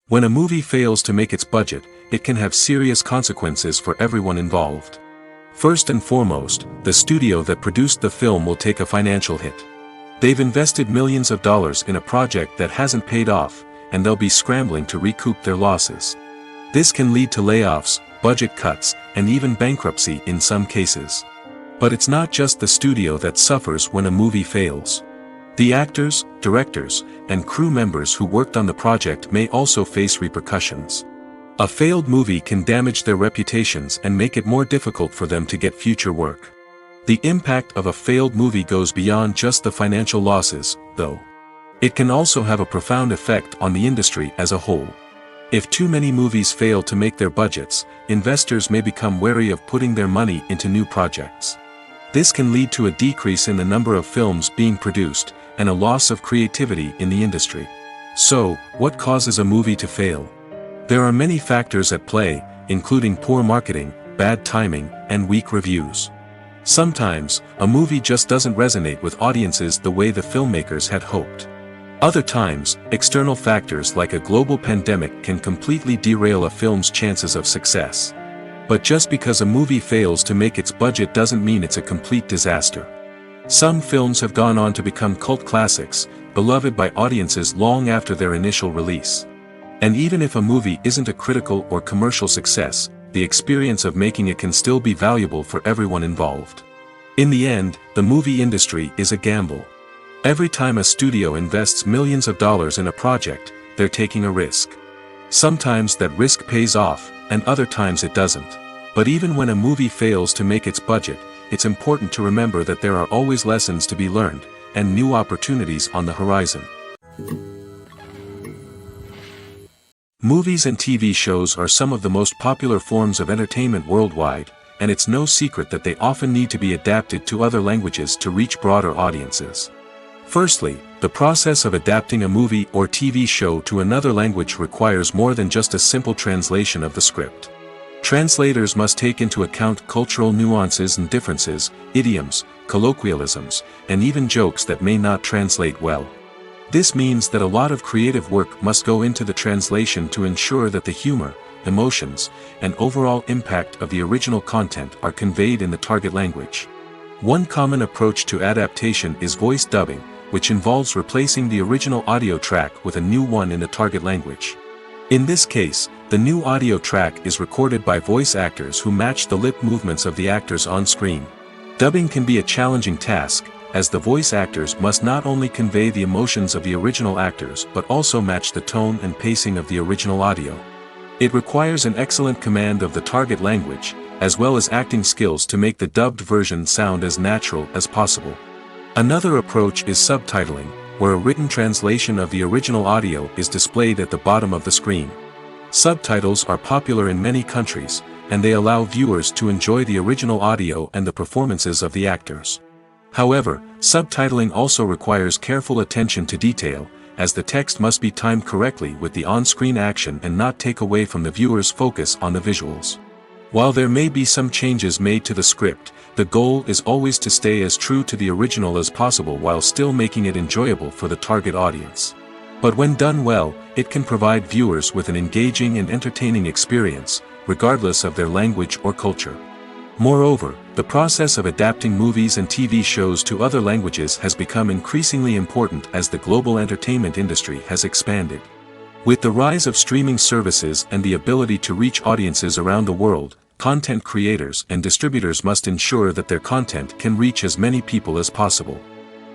Speaker 1: When a movie fails to make its budget, it can have serious consequences for everyone involved. First and foremost, the studio that produced the film will take a financial hit. They've invested millions of dollars in a project that hasn't paid off, and they'll be scrambling to recoup their losses. This can lead to layoffs, budget cuts, and even bankruptcy in some cases. But it's not just the studio that suffers when a movie fails. The actors, directors, and crew members who worked on the project may also face repercussions. A failed movie can damage their reputations and make it more difficult for them to get future work. The impact of a failed movie goes beyond just the financial losses, though. It can also have a profound effect on the industry as a whole. If too many movies fail to make their budgets, investors may become wary of putting their money into new projects. This can lead to a decrease in the number of films being produced, and a loss of creativity in the industry. So, what causes a movie to fail? There are many factors at play, including poor marketing, bad timing, and weak reviews. Sometimes, a movie just doesn't resonate with audiences the way the filmmakers had hoped. Other times, external factors like a global pandemic can completely derail a film's chances of success. But just because a movie fails to make its budget doesn't mean it's a complete disaster. Some films have gone on to become cult classics, beloved by audiences long after their initial release. And even if a movie isn't a critical or commercial success, the experience of making it can still be valuable for everyone involved. In the end, the movie industry is a gamble. Every time a studio invests millions of dollars in a project, they're taking a risk. Sometimes that risk pays off, and other times it doesn't. But even when a movie fails to make its budget, it's important to remember that there are always lessons to be learned, and new opportunities on the horizon. Movies and TV shows are some of the most popular forms of entertainment worldwide, and it's no secret that they often need to be adapted to other languages to reach broader audiences. Firstly, the process of adapting a movie or TV show to another language requires more than just a simple translation of the script. Translators must take into account cultural nuances and differences, idioms, colloquialisms, and even jokes that may not translate well. This means that a lot of creative work must go into the translation to ensure that the humor, emotions, and overall impact of the original content are conveyed in the target language. One common approach to adaptation is voice dubbing, which involves replacing the original audio track with a new one in the target language. In this case, the new audio track is recorded by voice actors who match the lip movements of the actors on screen. Dubbing can be a challenging task, as the voice actors must not only convey the emotions of the original actors but also match the tone and pacing of the original audio. It requires an excellent command of the target language, as well as acting skills to make the dubbed version sound as natural as possible. Another approach is subtitling, where a written translation of the original audio is displayed at the bottom of the screen. Subtitles are popular in many countries, and they allow viewers to enjoy the original audio and the performances of the actors. However, subtitling also requires careful attention to detail, as the text must be timed correctly with the on-screen action and not take away from the viewer's focus on the visuals. While there may be some changes made to the script, the goal is always to stay as true to the original as possible while still making it enjoyable for the target audience. But when done well, it can provide viewers with an engaging and entertaining experience, regardless of their language or culture. Moreover, the process of adapting movies and TV shows to other languages has become increasingly important as the global entertainment industry has expanded. With the rise of streaming services and the ability to reach audiences around the world, content creators and distributors must ensure that their content can reach as many people as possible.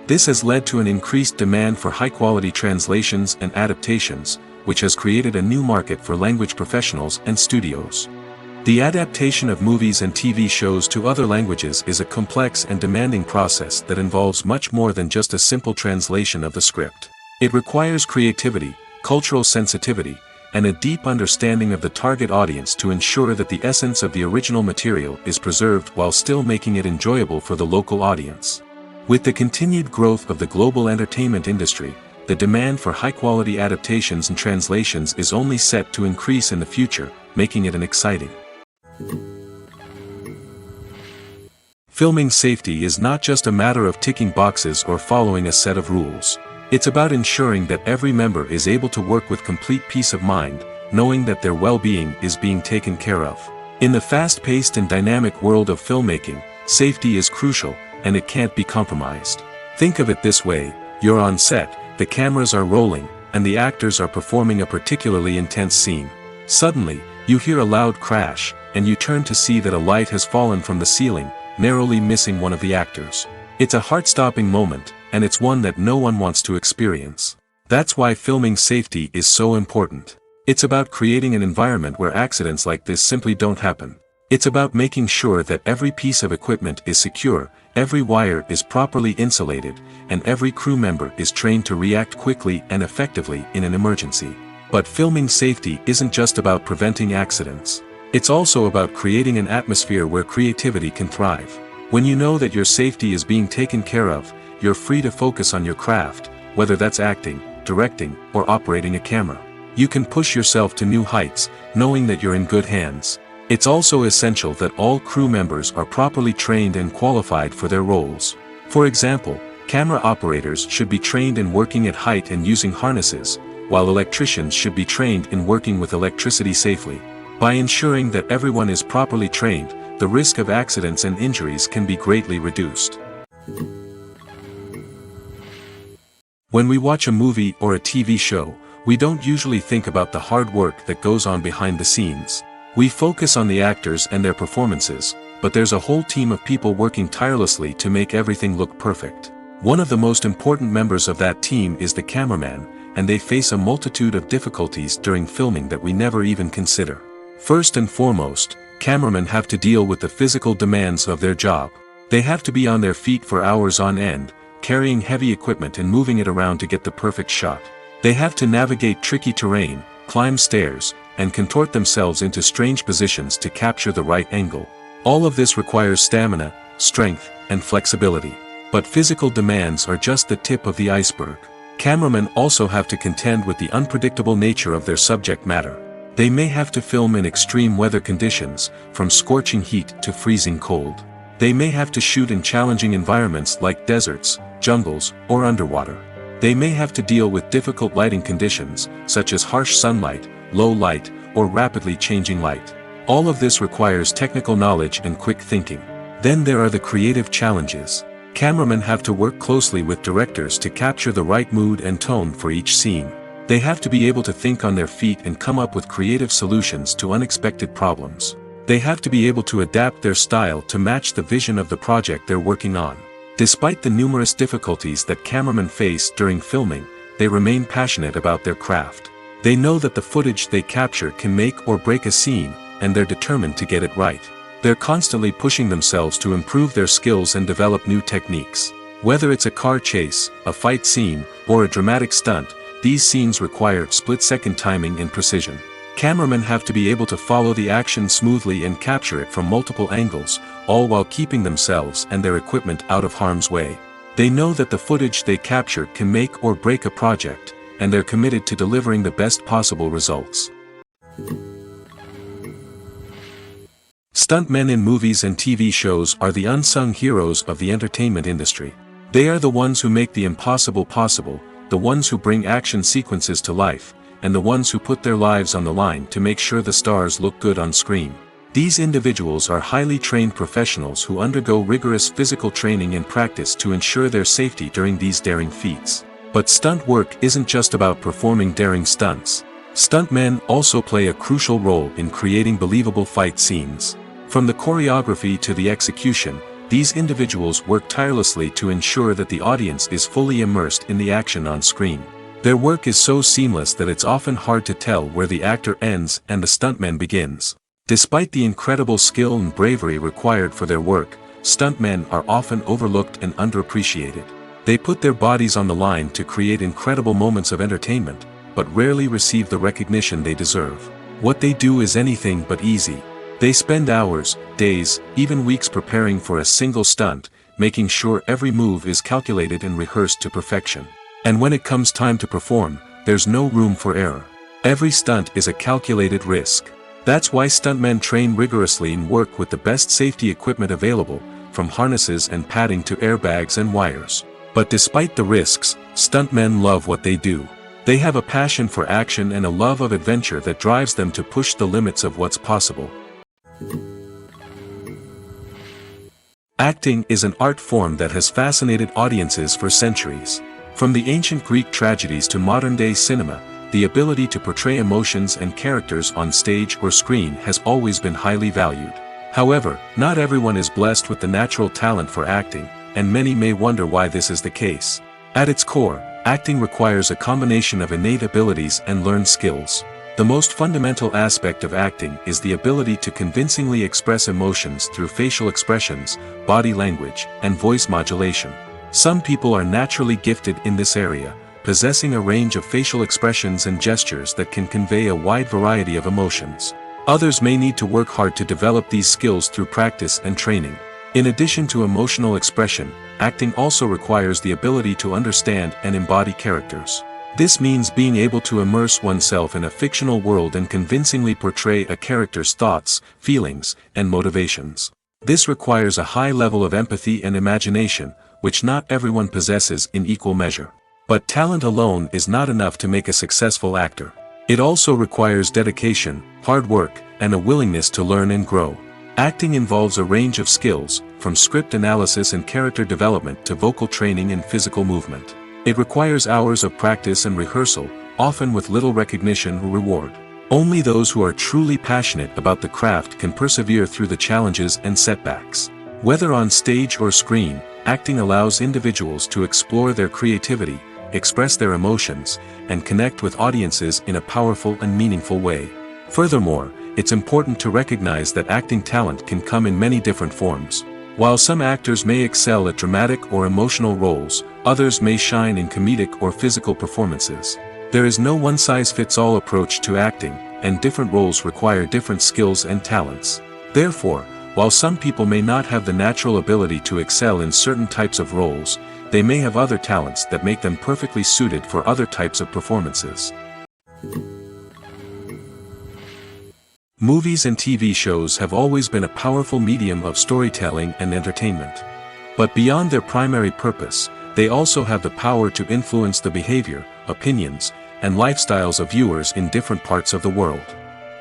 Speaker 1: This has led to an increased demand for high-quality translations and adaptations, which has created a new market for language professionals and studios. The adaptation of movies and TV shows to other languages is a complex and demanding process that involves much more than just a simple translation of the script. It requires creativity, cultural sensitivity, and a deep understanding of the target audience to ensure that the essence of the original material is preserved while still making it enjoyable for the local audience. With the continued growth of the global entertainment industry, the demand for high-quality adaptations and translations is only set to increase in the future, making it an exciting. Filming safety is not just a matter of ticking boxes or following a set of rules. It's about ensuring that every member is able to work with complete peace of mind, knowing that their well-being is being taken care of. In the fast-paced and dynamic world of filmmaking, safety is crucial, and it can't be compromised. Think of it this way: you're on set, the cameras are rolling, and the actors are performing a particularly intense scene. Suddenly, you hear a loud crash, and you turn to see that a light has fallen from the ceiling, narrowly missing one of the actors. It's a heart-stopping moment, and it's one that no one wants to experience. That's why filming safety is so important. It's about creating an environment where accidents like this simply don't happen. It's about making sure that every piece of equipment is secure, every wire is properly insulated, and every crew member is trained to react quickly and effectively in an emergency. But filming safety isn't just about preventing accidents. It's also about creating an atmosphere where creativity can thrive. When you know that your safety is being taken care of, you're free to focus on your craft, whether that's acting, directing, or operating a camera. You can push yourself to new heights, knowing that you're in good hands. It's also essential that all crew members are properly trained and qualified for their roles. For example, camera operators should be trained in working at height and using harnesses, while electricians should be trained in working with electricity safely. By ensuring that everyone is properly trained, the risk of accidents and injuries can be greatly reduced. When we watch a movie or a TV show, we don't usually think about the hard work that goes on behind the scenes. We focus on the actors and their performances, but there's a whole team of people working tirelessly to make everything look perfect. One of the most important members of that team is the cameraman, and they face a multitude of difficulties during filming that we never even consider. First and foremost, cameramen have to deal with the physical demands of their job. They have to be on their feet for hours on end, carrying heavy equipment and moving it around to get the perfect shot. They have to navigate tricky terrain, climb stairs, and contort themselves into strange positions to capture the right angle. All of this requires stamina, strength, and flexibility. But physical demands are just the tip of the iceberg. Cameramen also have to contend with the unpredictable nature of their subject matter. They may have to film in extreme weather conditions, from scorching heat to freezing cold. They may have to shoot in challenging environments like deserts, jungles, or underwater. They may have to deal with difficult lighting conditions, such as harsh sunlight, low light, or rapidly changing light. All of this requires technical knowledge and quick thinking. Then there are the creative challenges. Cameramen have to work closely with directors to capture the right mood and tone for each scene. They have to be able to think on their feet and come up with creative solutions to unexpected problems. They have to be able to adapt their style to match the vision of the project they're working on. Despite the numerous difficulties that cameramen face during filming, they remain passionate about their craft. They know that the footage they capture can make or break a scene, and they're determined to get it right. They're constantly pushing themselves to improve their skills and develop new techniques. Whether it's a car chase, a fight scene, or a dramatic stunt, these scenes require split-second timing and precision. Cameramen have to be able to follow the action smoothly and capture it from multiple angles, all while keeping themselves and their equipment out of harm's way. They know that the footage they capture can make or break a project, and they're committed to delivering the best possible results. Stuntmen in movies and TV shows are the unsung heroes of the entertainment industry. They are the ones who make the impossible possible, the ones who bring action sequences to life, and the ones who put their lives on the line to make sure the stars look good on screen. These individuals are highly trained professionals who undergo rigorous physical training and practice to ensure their safety during these daring feats. But stunt work isn't just about performing daring stunts. Stuntmen also play a crucial role in creating believable fight scenes. From the choreography to the execution, these individuals work tirelessly to ensure that the audience is fully immersed in the action on screen. Their work is so seamless that it's often hard to tell where the actor ends and the stuntman begins. Despite the incredible skill and bravery required for their work, stuntmen are often overlooked and underappreciated. They put their bodies on the line to create incredible moments of entertainment, but rarely receive the recognition they deserve. What they do is anything but easy. They spend hours, days, even weeks preparing for a single stunt, making sure every move is calculated and rehearsed to perfection. And when it comes time to perform, there's no room for error. Every stunt is a calculated risk. That's why stuntmen train rigorously and work with the best safety equipment available, from harnesses and padding to airbags and wires. But despite the risks, stuntmen love what they do. They have a passion for action and a love of adventure that drives them to push the limits of what's possible. Acting is an art form that has fascinated audiences for centuries. From the ancient Greek tragedies to modern-day cinema, the ability to portray emotions and characters on stage or screen has always been highly valued. However, not everyone is blessed with the natural talent for acting, and many may wonder why this is the case. At its core, acting requires a combination of innate abilities and learned skills. The most fundamental aspect of acting is the ability to convincingly express emotions through facial expressions, body language, and voice modulation. Some people are naturally gifted in this area, possessing a range of facial expressions and gestures that can convey a wide variety of emotions. Others may need to work hard to develop these skills through practice and training. In addition to emotional expression, acting also requires the ability to understand and embody characters. This means being able to immerse oneself in a fictional world and convincingly portray a character's thoughts, feelings, and motivations. This requires a high level of empathy and imagination, which not everyone possesses in equal measure. But talent alone is not enough to make a successful actor. It also requires dedication, hard work, and a willingness to learn and grow. Acting involves a range of skills, from script analysis and character development to vocal training and physical movement. It requires hours of practice and rehearsal, often with little recognition or reward. Only those who are truly passionate about the craft can persevere through the challenges and setbacks. Whether on stage or screen, acting allows individuals to explore their creativity, express their emotions, and connect with audiences in a powerful and meaningful way. Furthermore, it's important to recognize that acting talent can come in many different forms. While some actors may excel at dramatic or emotional roles, others may shine in comedic or physical performances. There is no one-size-fits-all approach to acting, and different roles require different skills and talents. Therefore, while some people may not have the natural ability to excel in certain types of roles, they may have other talents that make them perfectly suited for other types of performances. Movies and TV shows have always been a powerful medium of storytelling and entertainment. But beyond their primary purpose, they also have the power to influence the behavior, opinions, and lifestyles of viewers in different parts of the world.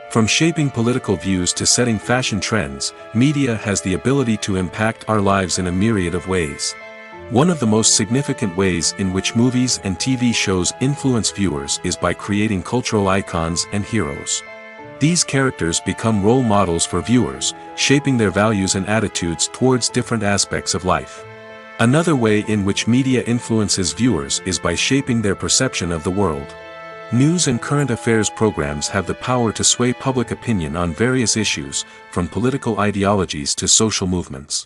Speaker 1: From shaping political views to setting fashion trends, media has the ability to impact our lives in a myriad of ways. One of the most significant ways in which movies and TV shows influence viewers is by creating cultural icons and heroes. These characters become role models for viewers, shaping their values and attitudes towards different aspects of life. Another way in which media influences viewers is by shaping their perception of the world. News and current affairs programs have the power to sway public opinion on various issues, from political ideologies to social movements.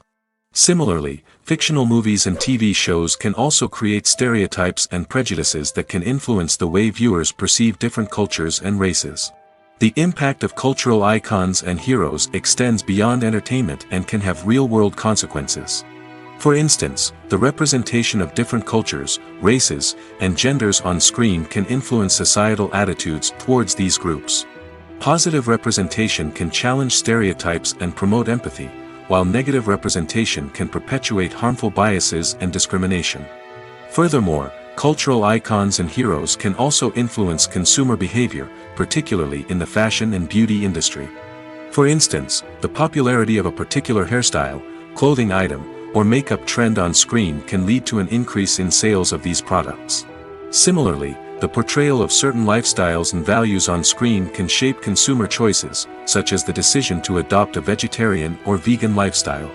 Speaker 1: Similarly, fictional movies and TV shows can also create stereotypes and prejudices that can influence the way viewers perceive different cultures and races. The impact of cultural icons and heroes extends beyond entertainment and can have real-world consequences. For instance, the representation of different cultures, races, and genders on screen can influence societal attitudes towards these groups. Positive representation can challenge stereotypes and promote empathy, while negative representation can perpetuate harmful biases and discrimination. Furthermore, cultural icons and heroes can also influence consumer behavior, particularly in the fashion and beauty industry. For instance, the popularity of a particular hairstyle, clothing item, or makeup trend on screen can lead to an increase in sales of these products. Similarly, the portrayal of certain lifestyles and values on screen can shape consumer choices, such as the decision to adopt a vegetarian or vegan lifestyle.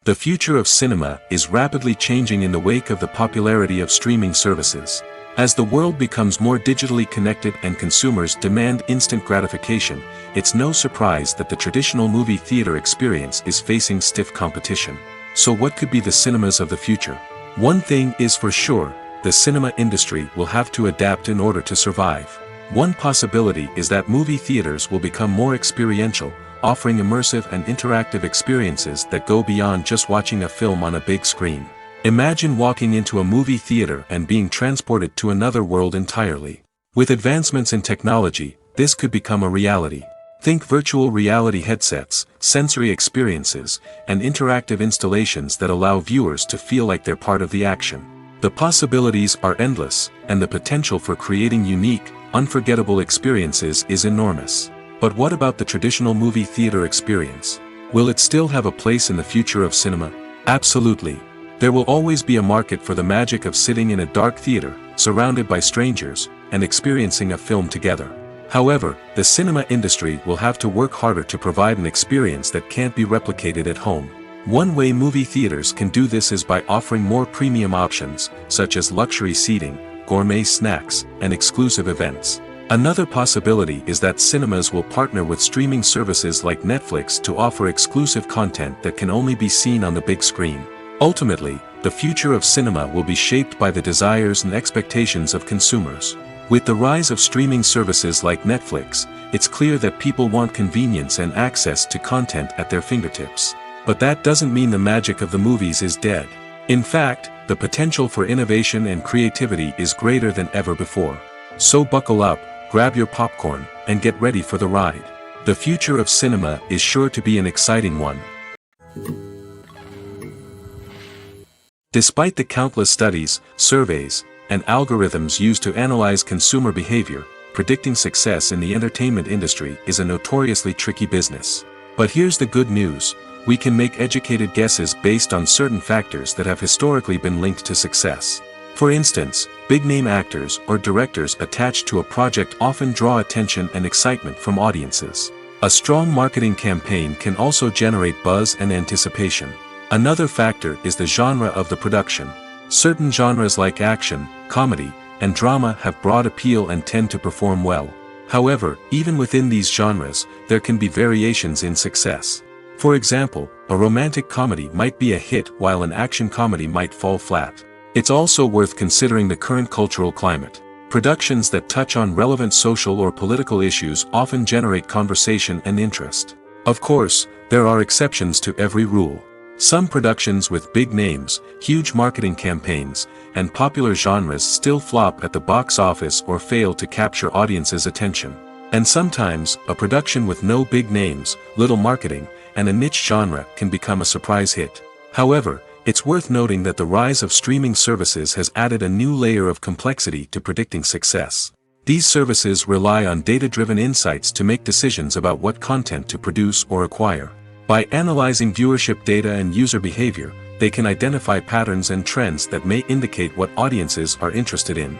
Speaker 1: The future of cinema is rapidly changing in the wake of the popularity of streaming services. As the world becomes more digitally connected and consumers demand instant gratification, it's no surprise that the traditional movie theater experience is facing stiff competition. So what could be the cinemas of the future? One thing is for sure, the cinema industry will have to adapt in order to survive. One possibility is that movie theaters will become more experiential, offering immersive and interactive experiences that go beyond just watching a film on a big screen. Imagine walking into a movie theater and being transported to another world entirely. With advancements in technology, this could become a reality. Think virtual reality headsets, sensory experiences, and interactive installations that allow viewers to feel like they're part of the action. The possibilities are endless, and the potential for creating unique, unforgettable experiences is enormous. But what about the traditional movie theater experience? Will it still have a place in the future of cinema? Absolutely. There will always be a market for the magic of sitting in a dark theater, surrounded by strangers, and experiencing a film together. However, the cinema industry will have to work harder to provide an experience that can't be replicated at home. One way movie theaters can do this is by offering more premium options, such as luxury seating, gourmet snacks, and exclusive events. Another possibility is that cinemas will partner with streaming services like Netflix to offer exclusive content that can only be seen on the big screen. Ultimately, the future of cinema will be shaped by the desires and expectations of consumers. With the rise of streaming services like Netflix, it's clear that people want convenience and access to content at their fingertips. But that doesn't mean the magic of the movies is dead. In fact, the potential for innovation and creativity is greater than ever before. So buckle up, grab your popcorn, and get ready for the ride. The future of cinema is sure to be an exciting one. Despite the countless studies, surveys, and algorithms used to analyze consumer behavior, predicting success in the entertainment industry is a notoriously tricky business. But here's the good news: we can make educated guesses based on certain factors that have historically been linked to success. For instance, big-name actors or directors attached to a project often draw attention and excitement from audiences. A strong marketing campaign can also generate buzz and anticipation. Another factor is the genre of the production. Certain genres like action, comedy, and drama have broad appeal and tend to perform well. However, even within these genres, there can be variations in success. For example, a romantic comedy might be a hit while an action comedy might fall flat. It's also worth considering the current cultural climate. Productions that touch on relevant social or political issues often generate conversation and interest. Of course, there are exceptions to every rule. Some productions with big names, huge marketing campaigns, and popular genres still flop at the box office or fail to capture audiences' attention. And sometimes, a production with no big names, little marketing, and a niche genre can become a surprise hit. However, it's worth noting that the rise of streaming services has added a new layer of complexity to predicting success. These services rely on data-driven insights to make decisions about what content to produce or acquire. By analyzing viewership data and user behavior, they can identify patterns and trends that may indicate what audiences are interested in.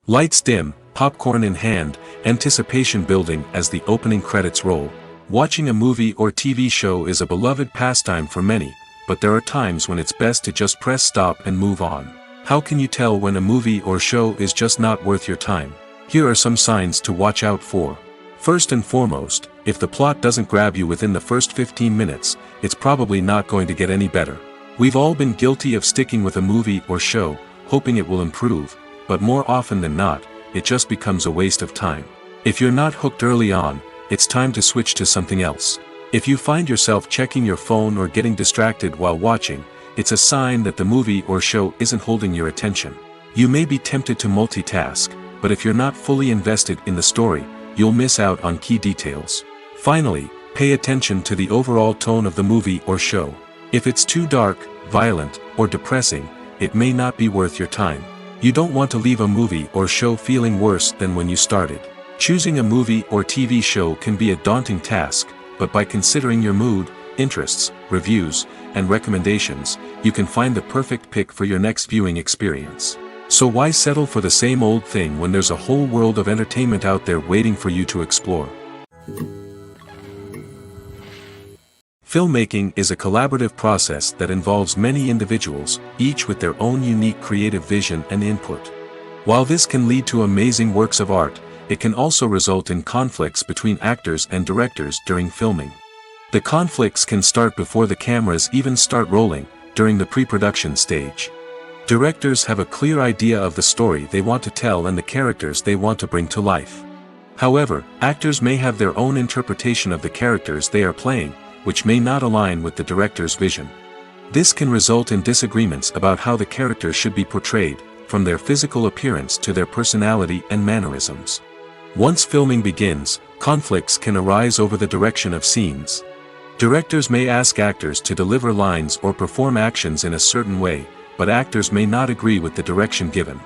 Speaker 1: Lights dim, popcorn in hand, anticipation building as the opening credits roll. Watching a movie or TV show is a beloved pastime for many, but there are times when it's best to just press stop and move on. How can you tell when a movie or show is just not worth your time? Here are some signs to watch out for. First and foremost, if the plot doesn't grab you within the first 15 minutes, it's probably not going to get any better. We've all been guilty of sticking with a movie or show, hoping it will improve, but more often than not, it just becomes a waste of time. If you're not hooked early on, it's time to switch to something else. If you find yourself checking your phone or getting distracted while watching, it's a sign that the movie or show isn't holding your attention. You may be tempted to multitask, but if you're not fully invested in the story, you'll miss out on key details. Finally, pay attention to the overall tone of the movie or show. If it's too dark, violent, or depressing, it may not be worth your time. You don't want to leave a movie or show feeling worse than when you started. Choosing a movie or TV show can be a daunting task, but by considering your mood, interests, reviews, and recommendations, you can find the perfect pick for your next viewing experience. So why settle for the same old thing when there's a whole world of entertainment out there waiting for you to explore? Filmmaking is a collaborative process that involves many individuals, each with their own unique creative vision and input. While this can lead to amazing works of art, it can also result in conflicts between actors and directors during filming. The conflicts can start before the cameras even start rolling, during the pre-production stage. Directors have a clear idea of the story they want to tell and the characters they want to bring to life. However, actors may have their own interpretation of the characters they are playing, which may not align with the director's vision. This can result in disagreements about how the characters should be portrayed, from their physical appearance to their personality and mannerisms. Once filming begins, conflicts can arise over the direction of scenes. Directors may ask actors to deliver lines or perform actions in a certain way, but actors may not agree with the direction given.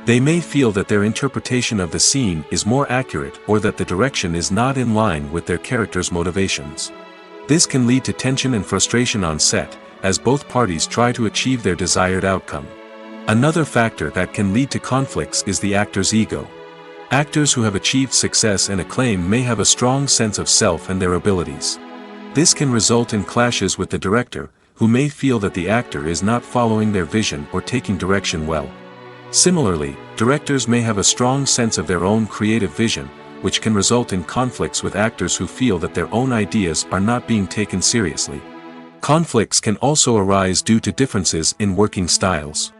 Speaker 1: They may feel that their interpretation of the scene is more accurate or that the direction is not in line with their character's motivations. This can lead to tension and frustration on set, as both parties try to achieve their desired outcome. Another factor that can lead to conflicts is the actor's ego. Actors who have achieved success and acclaim may have a strong sense of self and their abilities. This can result in clashes with the director, who may feel that the actor is not following their vision or taking direction well. Similarly, directors may have a strong sense of their own creative vision, which can result in conflicts with actors who feel that their own ideas are not being taken seriously. Conflicts can also arise due to differences in working styles.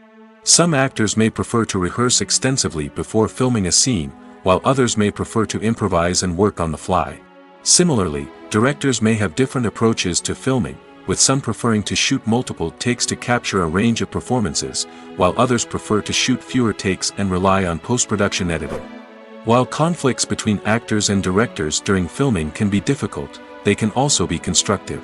Speaker 1: Some actors may prefer to rehearse extensively before filming a scene, while others may prefer to improvise and work on the fly. Similarly, directors may have different approaches to filming, with some preferring to shoot multiple takes to capture a range of performances, while others prefer to shoot fewer takes and rely on post-production editing. While conflicts between actors and directors during filming can be difficult, they can also be constructive.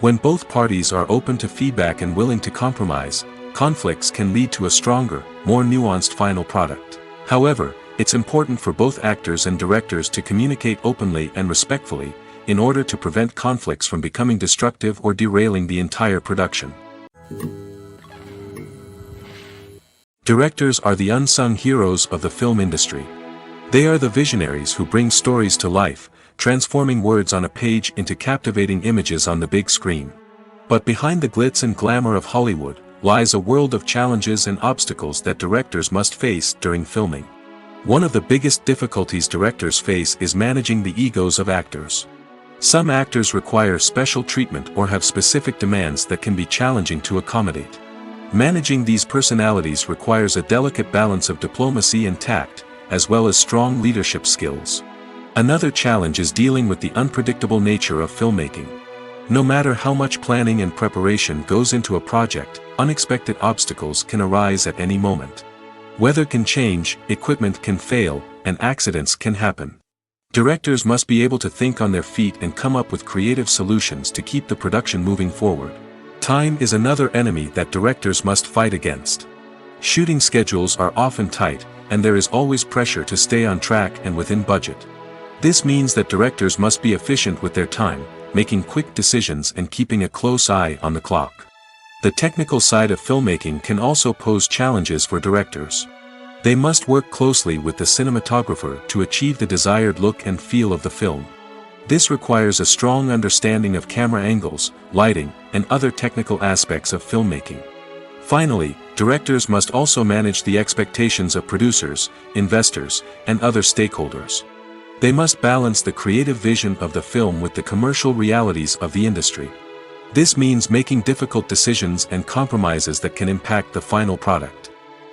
Speaker 1: When both parties are open to feedback and willing to compromise, conflicts can lead to a stronger, more nuanced final product. However, it's important for both actors and directors to communicate openly and respectfully, in order to prevent conflicts from becoming destructive or derailing the entire production. Directors are the unsung heroes of the film industry. They are the visionaries who bring stories to life, transforming words on a page into captivating images on the big screen. But behind the glitz and glamour of Hollywood, lies a world of challenges and obstacles that directors must face during filming. One of the biggest difficulties directors face is managing the egos of actors. Some actors require special treatment or have specific demands that can be challenging to accommodate. Managing these personalities requires a delicate balance of diplomacy and tact, as well as strong leadership skills. Another challenge is dealing with the unpredictable nature of filmmaking. No matter how much planning and preparation goes into a project, unexpected obstacles can arise at any moment. Weather can change, equipment can fail, and accidents can happen. Directors must be able to think on their feet and come up with creative solutions to keep the production moving forward. Time is another enemy that directors must fight against. Shooting schedules are often tight, and there is always pressure to stay on track and within budget. This means that directors must be efficient with their time, making quick decisions and keeping a close eye on the clock. The technical side of filmmaking can also pose challenges for directors. They must work closely with the cinematographer to achieve the desired look and feel of the film. This requires a strong understanding of camera angles, lighting, and other technical aspects of filmmaking. Finally, directors must also manage the expectations of producers, investors, and other stakeholders. They must balance the creative vision of the film with the commercial realities of the industry. This means making difficult decisions and compromises that can impact the final product.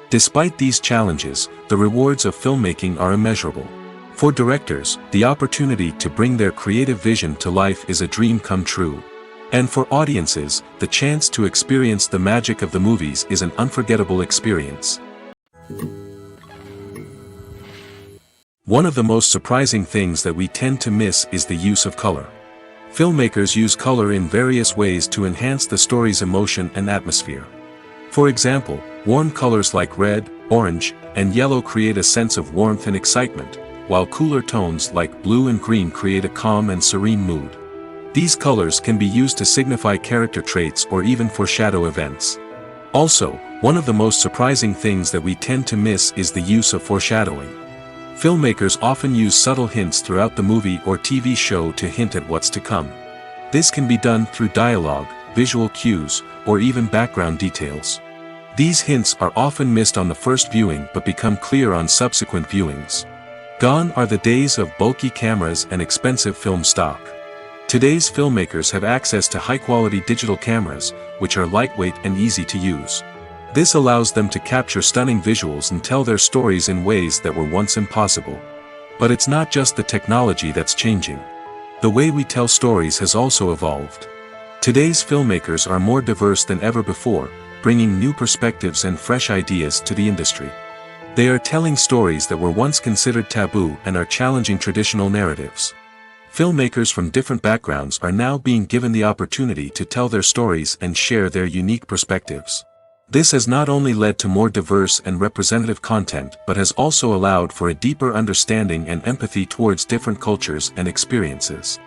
Speaker 1: Despite these challenges, the rewards of filmmaking are immeasurable. For directors, the opportunity to bring their creative vision to life is a dream come true. And for audiences, the chance to experience the magic of the movies is an unforgettable experience. One of the most surprising things that we tend to miss is the use of color. Filmmakers use color in various ways to enhance the story's emotion and atmosphere. For example, warm colors like red, orange, and yellow create a sense of warmth and excitement, while cooler tones like blue and green create a calm and serene mood. These colors can be used to signify character traits or even foreshadow events. Also, one of the most surprising things that we tend to miss is the use of foreshadowing. Filmmakers often use subtle hints throughout the movie or TV show to hint at what's to come. This can be done through dialogue, visual cues, or even background details. These hints are often missed on the first viewing but become clear on subsequent viewings. Gone are the days of bulky cameras and expensive film stock. Today's filmmakers have access to high-quality digital cameras, which are lightweight and easy to use. This allows them to capture stunning visuals and tell their stories in ways that were once impossible. But it's not just the technology that's changing. The way we tell stories has also evolved. Today's filmmakers are more diverse than ever before, bringing new perspectives and fresh ideas to the industry. They are telling stories that were once considered taboo and are challenging traditional narratives. Filmmakers from different backgrounds are now being given the opportunity to tell their stories and share their unique perspectives. This has not only led to more diverse and representative content but has also allowed for a deeper understanding and empathy towards different cultures and experiences.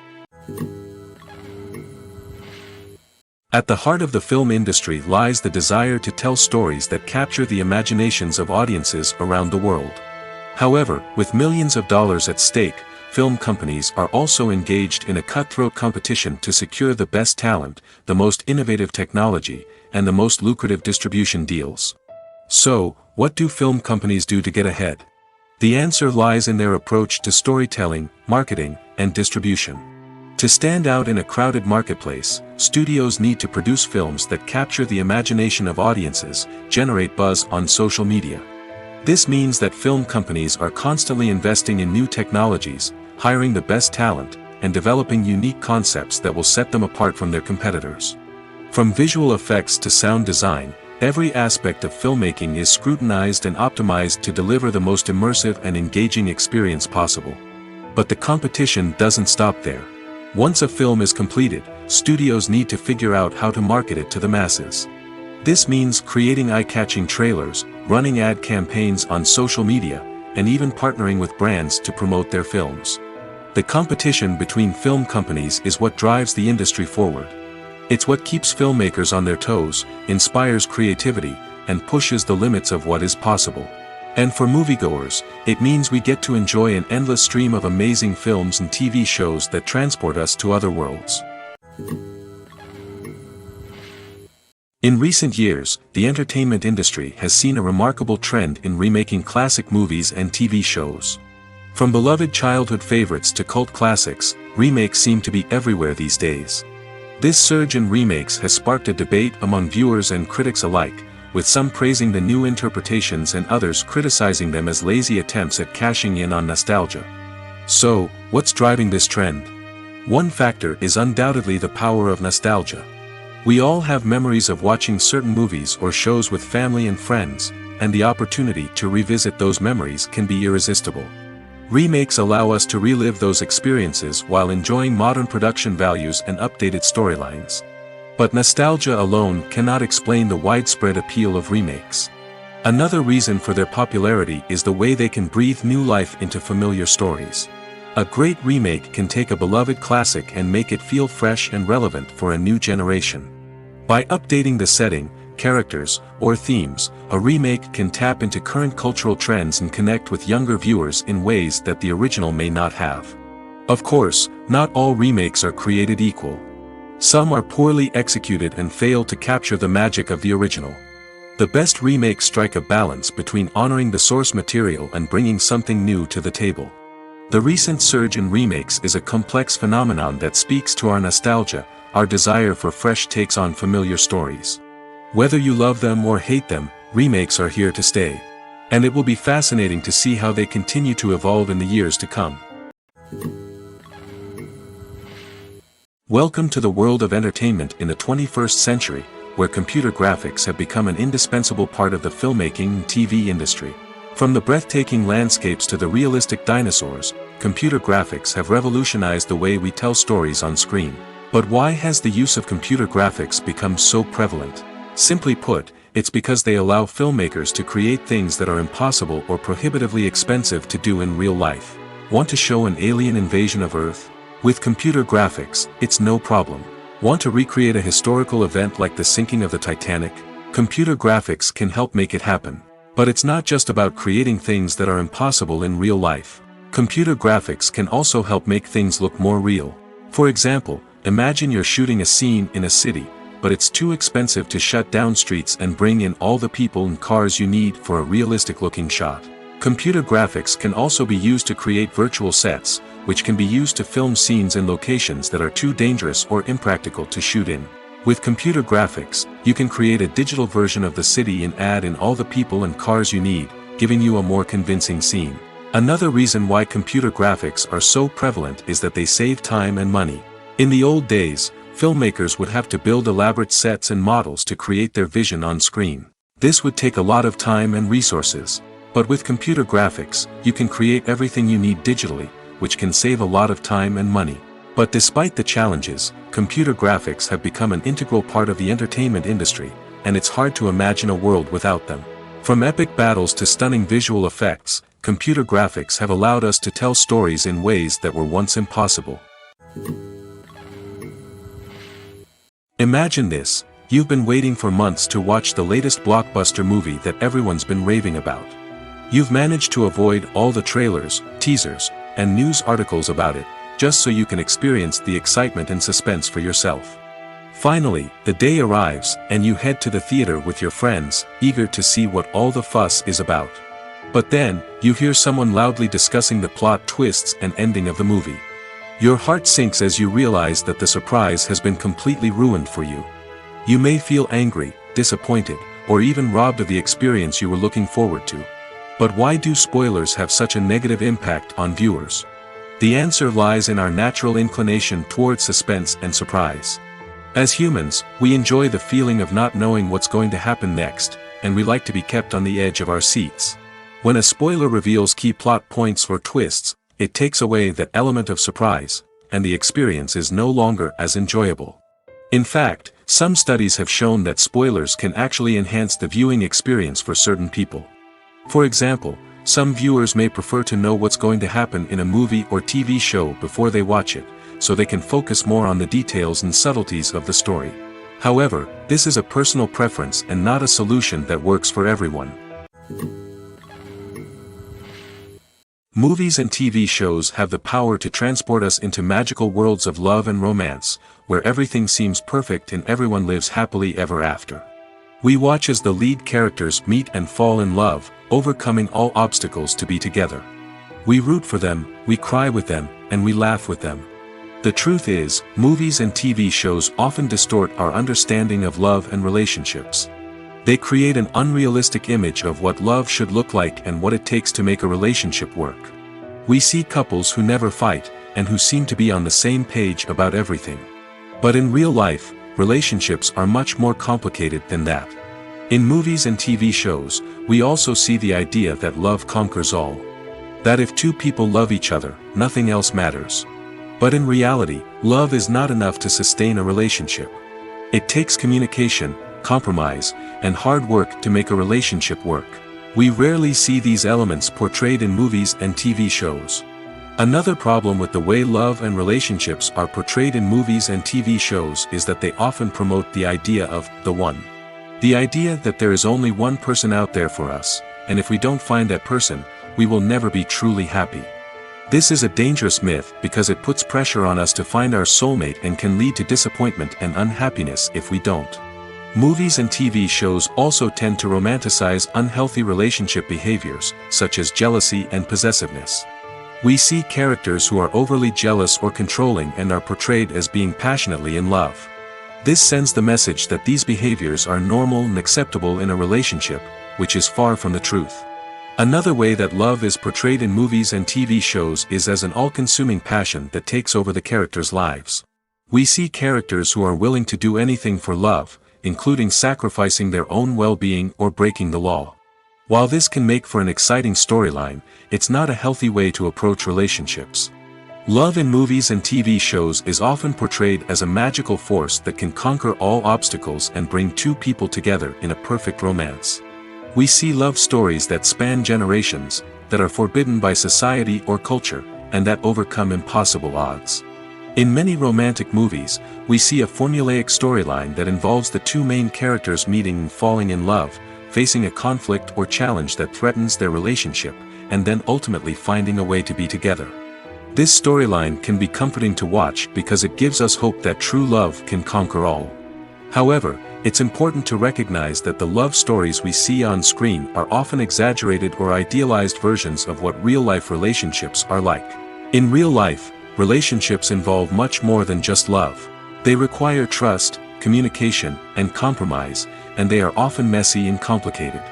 Speaker 1: At the heart of the film industry lies the desire to tell stories that capture the imaginations of audiences around the world. However, with millions of dollars at stake, film companies are also engaged in a cutthroat competition to secure the best talent, the most innovative technology, and the most lucrative distribution deals. So, what do film companies do to get ahead? The answer lies in their approach to storytelling, marketing, and distribution. To stand out in a crowded marketplace, studios need to produce films that capture the imagination of audiences, generate buzz on social media. This means that film companies are constantly investing in new technologies, hiring the best talent, and developing unique concepts that will set them apart from their competitors. From visual effects to sound design, every aspect of filmmaking is scrutinized and optimized to deliver the most immersive and engaging experience possible. But the competition doesn't stop there. Once a film is completed, studios need to figure out how to market it to the masses. This means creating eye-catching trailers, running ad campaigns on social media, and even partnering with brands to promote their films. The competition between film companies is what drives the industry forward. It's what keeps filmmakers on their toes, inspires creativity, and pushes the limits of what is possible. And for moviegoers, it means we get to enjoy an endless stream of amazing films and TV shows that transport us to other worlds. In recent years, the entertainment industry has seen a remarkable trend in remaking classic movies and TV shows. From beloved childhood favorites to cult classics, remakes seem to be everywhere these days. This surge in remakes has sparked a debate among viewers and critics alike, with some praising the new interpretations and others criticizing them as lazy attempts at cashing in on nostalgia. So, what's driving this trend? One factor is undoubtedly the power of nostalgia. We all have memories of watching certain movies or shows with family and friends, and the opportunity to revisit those memories can be irresistible. Remakes allow us to relive those experiences while enjoying modern production values and updated storylines. But nostalgia alone cannot explain the widespread appeal of remakes. Another reason for their popularity is the way they can breathe new life into familiar stories. A great remake can take a beloved classic and make it feel fresh and relevant for a new generation. By updating the setting, characters, or themes, a remake can tap into current cultural trends and connect with younger viewers in ways that the original may not have. Of course, not all remakes are created equal. Some are poorly executed and fail to capture the magic of the original. The best remakes strike a balance between honoring the source material and bringing something new to the table. The recent surge in remakes is a complex phenomenon that speaks to our nostalgia, our desire for fresh takes on familiar stories. Whether you love them or hate them, remakes are here to stay. And it will be fascinating to see how they continue to evolve in the years to come. Welcome to the world of entertainment in the 21st century, where computer graphics have become an indispensable part of the filmmaking and TV industry. From the breathtaking landscapes to the realistic dinosaurs, computer graphics have revolutionized the way we tell stories on screen. But why has the use of computer graphics become so prevalent? Simply put, it's because they allow filmmakers to create things that are impossible or prohibitively expensive to do in real life. Want to show an alien invasion of Earth? With computer graphics, it's no problem. Want to recreate a historical event like the sinking of the Titanic? Computer graphics can help make it happen. But it's not just about creating things that are impossible in real life. Computer graphics can also help make things look more real. For example, imagine you're shooting a scene in a city, but it's too expensive to shut down streets and bring in all the people and cars you need for a realistic-looking shot. Computer graphics can also be used to create virtual sets, which can be used to film scenes in locations that are too dangerous or impractical to shoot in. With computer graphics, you can create a digital version of the city and add in all the people and cars you need, giving you a more convincing scene. Another reason why computer graphics are so prevalent is that they save time and money. In the old days, filmmakers would have to build elaborate sets and models to create their vision on screen. This would take a lot of time and resources. But with computer graphics, you can create everything you need digitally, which can save a lot of time and money. But despite the challenges, computer graphics have become an integral part of the entertainment industry, and it's hard to imagine a world without them. From epic battles to stunning visual effects, computer graphics have allowed us to tell stories in ways that were once impossible. Imagine this: you've been waiting for months to watch the latest blockbuster movie that everyone's been raving about. You've managed to avoid all the trailers, teasers, and news articles about it, just so you can experience the excitement and suspense for yourself. Finally, the day arrives, and you head to the theater with your friends, eager to see what all the fuss is about. But then, you hear someone loudly discussing the plot twists and ending of the movie. Your heart sinks as you realize that the surprise has been completely ruined for you. You may feel angry, disappointed, or even robbed of the experience you were looking forward to. But why do spoilers have such a negative impact on viewers? The answer lies in our natural inclination towards suspense and surprise. As humans, we enjoy the feeling of not knowing what's going to happen next, and we like to be kept on the edge of our seats. When a spoiler reveals key plot points or twists, it takes away that element of surprise, and the experience is no longer as enjoyable. In fact, some studies have shown that spoilers can actually enhance the viewing experience for certain people. For example, some viewers may prefer to know what's going to happen in a movie or TV show before they watch it, so they can focus more on the details and subtleties of the story. However, this is a personal preference and not a solution that works for everyone. Movies and TV shows have the power to transport us into magical worlds of love and romance, where everything seems perfect and everyone lives happily ever after. We watch as the lead characters meet and fall in love, overcoming all obstacles to be together. We root for them, we cry with them, and we laugh with them. The truth is, movies and TV shows often distort our understanding of love and relationships. They create an unrealistic image of what love should look like and what it takes to make a relationship work. We see couples who never fight, and who seem to be on the same page about everything. But in real life, relationships are much more complicated than that. In movies and TV shows, we also see the idea that love conquers all. That if two people love each other, nothing else matters. But in reality, love is not enough to sustain a relationship. It takes communication, compromise, and hard work to make a relationship work. We rarely see these elements portrayed in movies and TV shows. Another problem with the way love and relationships are portrayed in movies and TV shows is that they often promote the idea of the one. The idea that there is only one person out there for us, and if we don't find that person, we will never be truly happy. This is a dangerous myth because it puts pressure on us to find our soulmate and can lead to disappointment and unhappiness if we don't. Movies and TV shows also tend to romanticize unhealthy relationship behaviors, such as jealousy and possessiveness. We see characters who are overly jealous or controlling and are portrayed as being passionately in love. This sends the message that these behaviors are normal and acceptable in a relationship, which is far from the truth. Another way that love is portrayed in movies and TV shows is as an all-consuming passion that takes over the characters' lives. We see characters who are willing to do anything for love, including sacrificing their own well-being or breaking the law. While this can make for an exciting storyline, it's not a healthy way to approach relationships. Love in movies and TV shows is often portrayed as a magical force that can conquer all obstacles and bring two people together in a perfect romance. We see love stories that span generations, that are forbidden by society or culture, and that overcome impossible odds. In many romantic movies, we see a formulaic storyline that involves the two main characters meeting and falling in love, facing a conflict or challenge that threatens their relationship, and then ultimately finding a way to be together. This storyline can be comforting to watch because it gives us hope that true love can conquer all. However, it's important to recognize that the love stories we see on screen are often exaggerated or idealized versions of what real-life relationships are like. In real life, relationships involve much more than just love. They require trust, communication, and compromise, and they are often messy and complicated.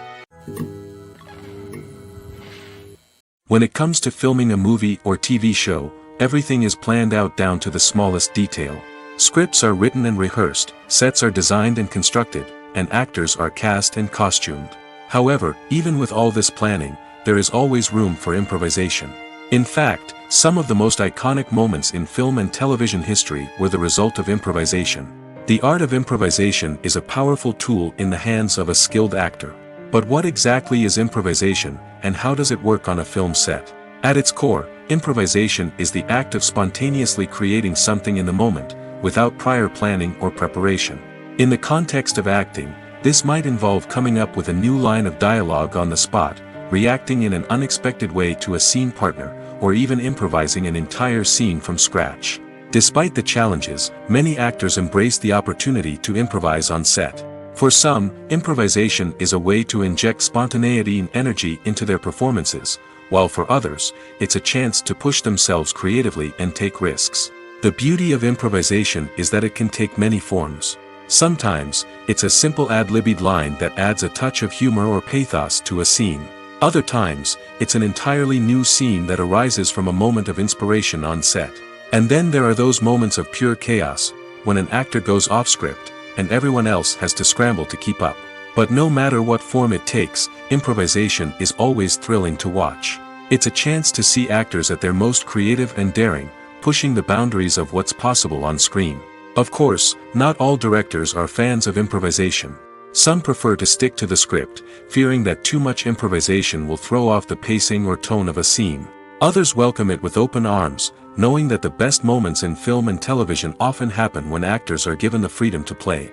Speaker 1: When it comes to filming a movie or TV show, everything is planned out down to the smallest detail. Scripts are written and rehearsed, sets are designed and constructed, and actors are cast and costumed. However, even with all this planning, there is always room for improvisation. In fact, some of the most iconic moments in film and television history were the result of improvisation. The art of improvisation is a powerful tool in the hands of a skilled actor. But what exactly is improvisation, and how does it work on a film set? At its core, improvisation is the act of spontaneously creating something in the moment, without prior planning or preparation. In the context of acting, this might involve coming up with a new line of dialogue on the spot, reacting in an unexpected way to a scene partner, or even improvising an entire scene from scratch. Despite the challenges, many actors embrace the opportunity to improvise on set. For some, improvisation is a way to inject spontaneity and energy into their performances, while for others, it's a chance to push themselves creatively and take risks. The beauty of improvisation is that it can take many forms. Sometimes, it's a simple ad-libbed line that adds a touch of humor or pathos to a scene. Other times, it's an entirely new scene that arises from a moment of inspiration on set. And then there are those moments of pure chaos, when an actor goes off script, and everyone else has to scramble to keep up. But no matter what form it takes, improvisation is always thrilling to watch. It's a chance to see actors at their most creative and daring, pushing the boundaries of what's possible on screen. Of course, not all directors are fans of improvisation. Some prefer to stick to the script, fearing that too much improvisation will throw off the pacing or tone of a scene. Others welcome it with open arms, knowing that the best moments in film and television often happen when actors are given the freedom to play.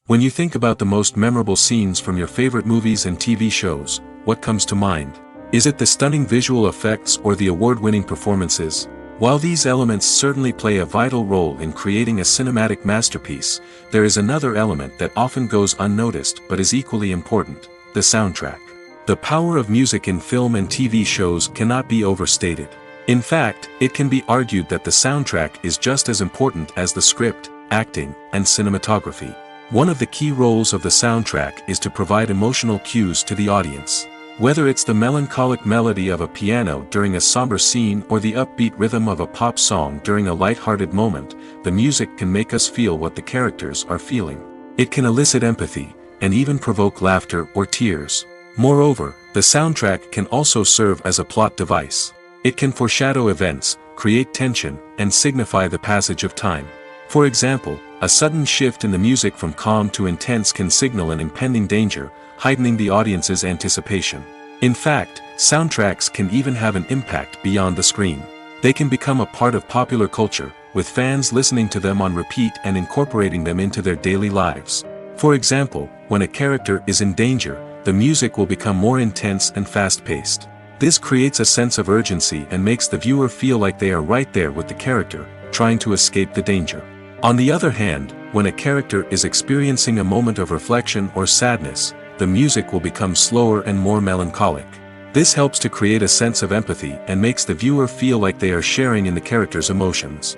Speaker 1: When you think about the most memorable scenes from your favorite movies and TV shows, what comes to mind? Is it the stunning visual effects or the award-winning performances? While these elements certainly play a vital role in creating a cinematic masterpiece, there is another element that often goes unnoticed but is equally important: the soundtrack. The power of music in film and TV shows cannot be overstated. In fact, it can be argued that the soundtrack is just as important as the script, acting, and cinematography. One of the key roles of the soundtrack is to provide emotional cues to the audience. Whether it's the melancholic melody of a piano during a somber scene or the upbeat rhythm of a pop song during a light-hearted moment, the music can make us feel what the characters are feeling. It can elicit empathy, and even provoke laughter or tears. Moreover, the soundtrack can also serve as a plot device. It can foreshadow events, create tension, and signify the passage of time. For example, a sudden shift in the music from calm to intense can signal an impending danger, heightening the audience's anticipation. In fact, soundtracks can even have an impact beyond the screen. They can become a part of popular culture, with fans listening to them on repeat and incorporating them into their daily lives. For example, when a character is in danger, the music will become more intense and fast-paced. This creates a sense of urgency and makes the viewer feel like they are right there with the character, trying to escape the danger. On the other hand, when a character is experiencing a moment of reflection or sadness, the music will become slower and more melancholic. This helps to create a sense of empathy and makes the viewer feel like they are sharing in the character's emotions.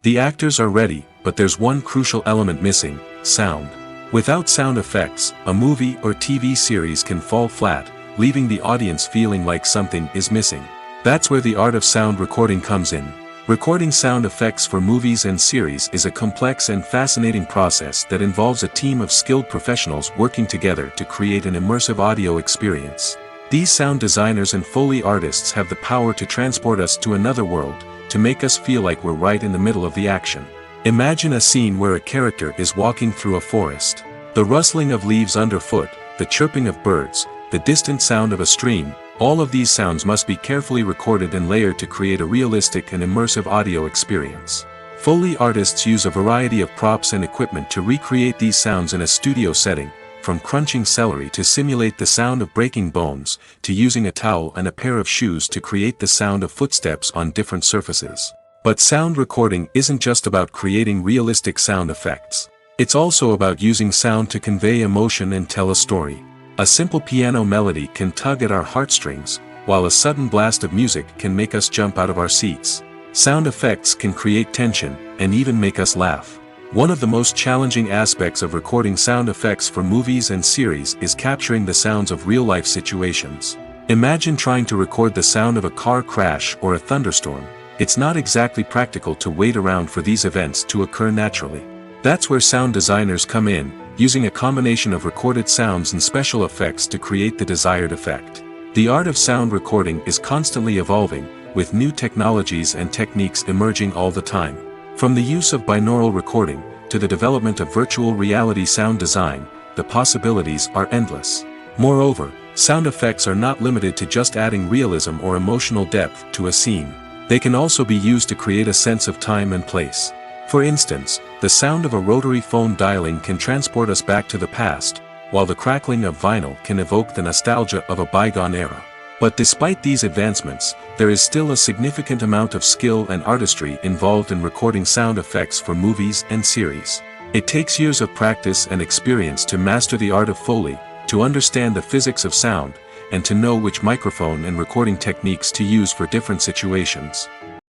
Speaker 1: The actors are ready, but there's one crucial element missing: sound. Without sound effects, a movie or TV series can fall flat, leaving the audience feeling like something is missing. That's where the art of sound recording comes in. Recording sound effects for movies and series is a complex and fascinating process that involves a team of skilled professionals working together to create an immersive audio experience. These sound designers and Foley artists have the power to transport us to another world, to make us feel like we're right in the middle of the action. Imagine a scene where a character is walking through a forest. The rustling of leaves underfoot, the chirping of birds, the distant sound of a stream, all of these sounds must be carefully recorded and layered to create a realistic and immersive audio experience. Foley artists use a variety of props and equipment to recreate these sounds in a studio setting, from crunching celery to simulate the sound of breaking bones, to using a towel and a pair of shoes to create the sound of footsteps on different surfaces. But sound recording isn't just about creating realistic sound effects. It's also about using sound to convey emotion and tell a story. A simple piano melody can tug at our heartstrings, while a sudden blast of music can make us jump out of our seats. Sound effects can create tension, and even make us laugh. One of the most challenging aspects of recording sound effects for movies and series is capturing the sounds of real-life situations. Imagine trying to record the sound of a car crash or a thunderstorm. It's not exactly practical to wait around for these events to occur naturally. That's where sound designers come in, using a combination of recorded sounds and special effects to create the desired effect. The art of sound recording is constantly evolving, with new technologies and techniques emerging all the time. From the use of binaural recording, to the development of virtual reality sound design, the possibilities are endless. Moreover, sound effects are not limited to just adding realism or emotional depth to a scene. They can also be used to create a sense of time and place. For instance, the sound of a rotary phone dialing can transport us back to the past, while the crackling of vinyl can evoke the nostalgia of a bygone era. But despite these advancements, there is still a significant amount of skill and artistry involved in recording sound effects for movies and series. It takes years of practice and experience to master the art of Foley, to understand the physics of sound, and to know which microphone and recording techniques to use for different situations.